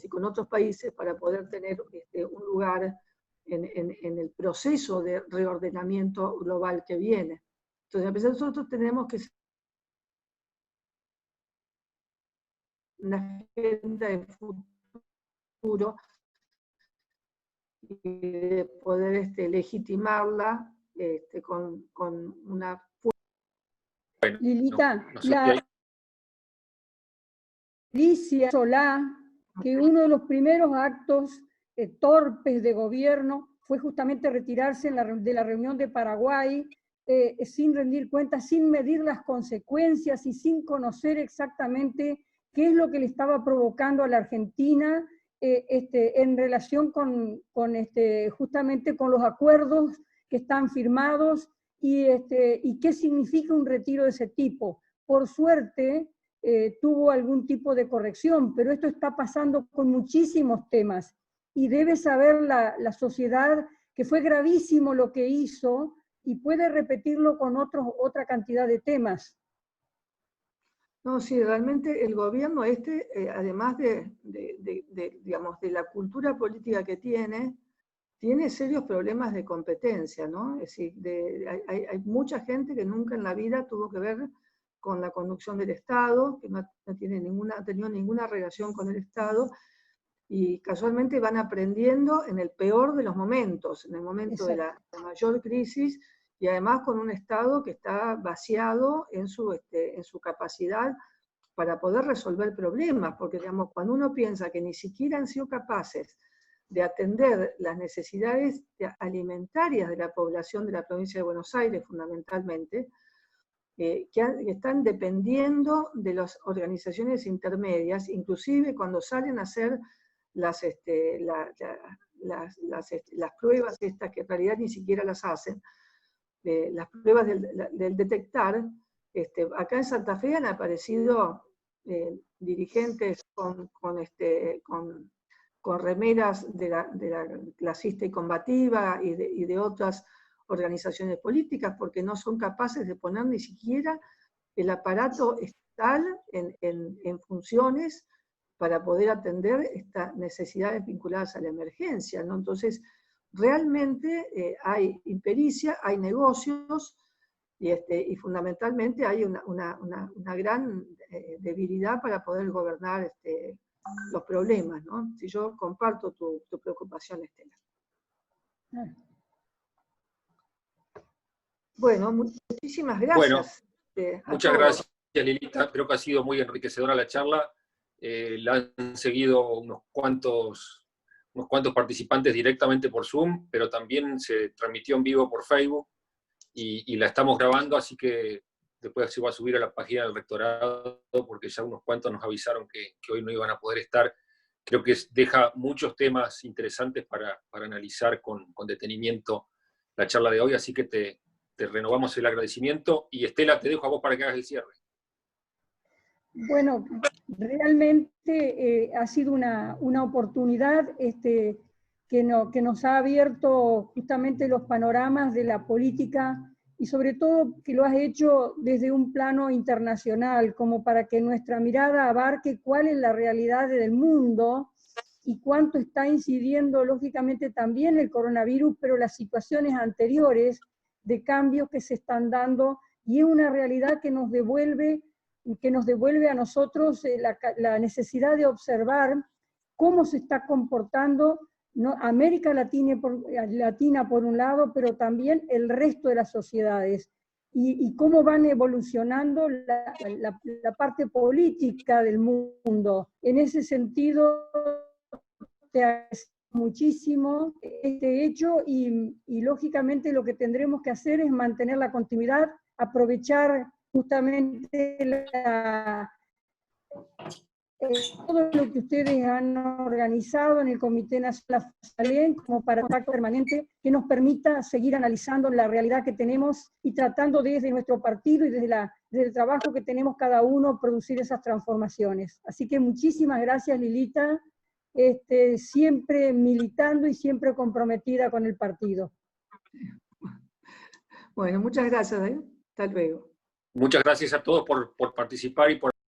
Speaker 2: con otros países para poder tener un lugar en el proceso de reordenamiento global que viene. Entonces, a pesar de nosotros tenemos que ser una agenda de futuro y de poder legitimarla con una...
Speaker 1: Bueno,
Speaker 3: Lilita, la Alicia Solá, que uno de los primeros actos torpes de gobierno fue justamente retirarse de la reunión de Paraguay, sin rendir cuentas, sin medir las consecuencias y sin conocer exactamente qué es lo que le estaba provocando a la Argentina en relación justamente con los acuerdos que están firmados y qué significa un retiro de ese tipo. Por suerte, tuvo algún tipo de corrección, pero esto está pasando con muchísimos temas y debe saber la sociedad que fue gravísimo lo que hizo y puede repetirlo con otra cantidad de temas.
Speaker 2: No, sí, realmente el gobierno además digamos, de la cultura política que tiene serios problemas de competencia, ¿no? Es decir, hay mucha gente que nunca en la vida tuvo que ver con la conducción del Estado, que no ha tenido ninguna relación con el Estado, y casualmente van aprendiendo en el peor de los momentos, en el momento de la mayor crisis, y además con un Estado que está vaciado en su capacidad para poder resolver problemas, porque digamos, cuando uno piensa que ni siquiera han sido capaces de atender las necesidades alimentarias de la población de la provincia de Buenos Aires fundamentalmente, que están dependiendo de las organizaciones intermedias, inclusive cuando salen a hacer las pruebas estas, que en realidad ni siquiera las hacen, las pruebas del detectar, acá en Santa Fe han aparecido dirigentes con remeras de la clasista y combativa y de otras organizaciones políticas, porque no son capaces de poner ni siquiera el aparato estatal en funciones para poder atender estas necesidades vinculadas a la emergencia, ¿no? Entonces, realmente hay impericia, hay negocios, y fundamentalmente hay una gran debilidad para poder gobernar los problemas, ¿no? Si yo comparto tu preocupación, Estela. Bueno, muchísimas gracias.
Speaker 1: Bueno, muchas gracias, Lilita. Creo que ha sido muy enriquecedora la charla. La han seguido unos cuantos participantes directamente por Zoom, pero también se transmitió en vivo por Facebook y la estamos grabando, así que después se va a subir a la página del rectorado, porque ya unos cuantos nos avisaron que hoy no iban a poder estar. Creo que deja muchos temas interesantes para analizar con detenimiento la charla de hoy, así que te renovamos el agradecimiento. Y Estela, te dejo a vos para que hagas el cierre.
Speaker 3: Bueno, realmente ha sido una oportunidad que nos ha abierto justamente los panoramas de la política y sobre todo que lo has hecho desde un plano internacional, como para que nuestra mirada abarque cuál es la realidad del mundo y cuánto está incidiendo lógicamente también el coronavirus, pero las situaciones anteriores de cambios que se están dando, y es una realidad que nos devuelve a nosotros la necesidad de observar cómo se está comportando América Latina por un lado, pero también el resto de las sociedades. y cómo van evolucionando la parte política del mundo. En ese sentido, te agradezco muchísimo este hecho y lógicamente lo que tendremos que hacer es mantener la continuidad, aprovechar justamente todo lo que ustedes han organizado en el Comité Nacional Salén como para contacto permanente que nos permita seguir analizando la realidad que tenemos y tratando desde nuestro partido y desde el trabajo que tenemos cada uno producir esas transformaciones. Así que muchísimas gracias, Lilita, siempre militando y siempre comprometida con el partido.
Speaker 2: Bueno, muchas gracias, ¿eh? Hasta luego.
Speaker 1: Muchas gracias a todos por participar y por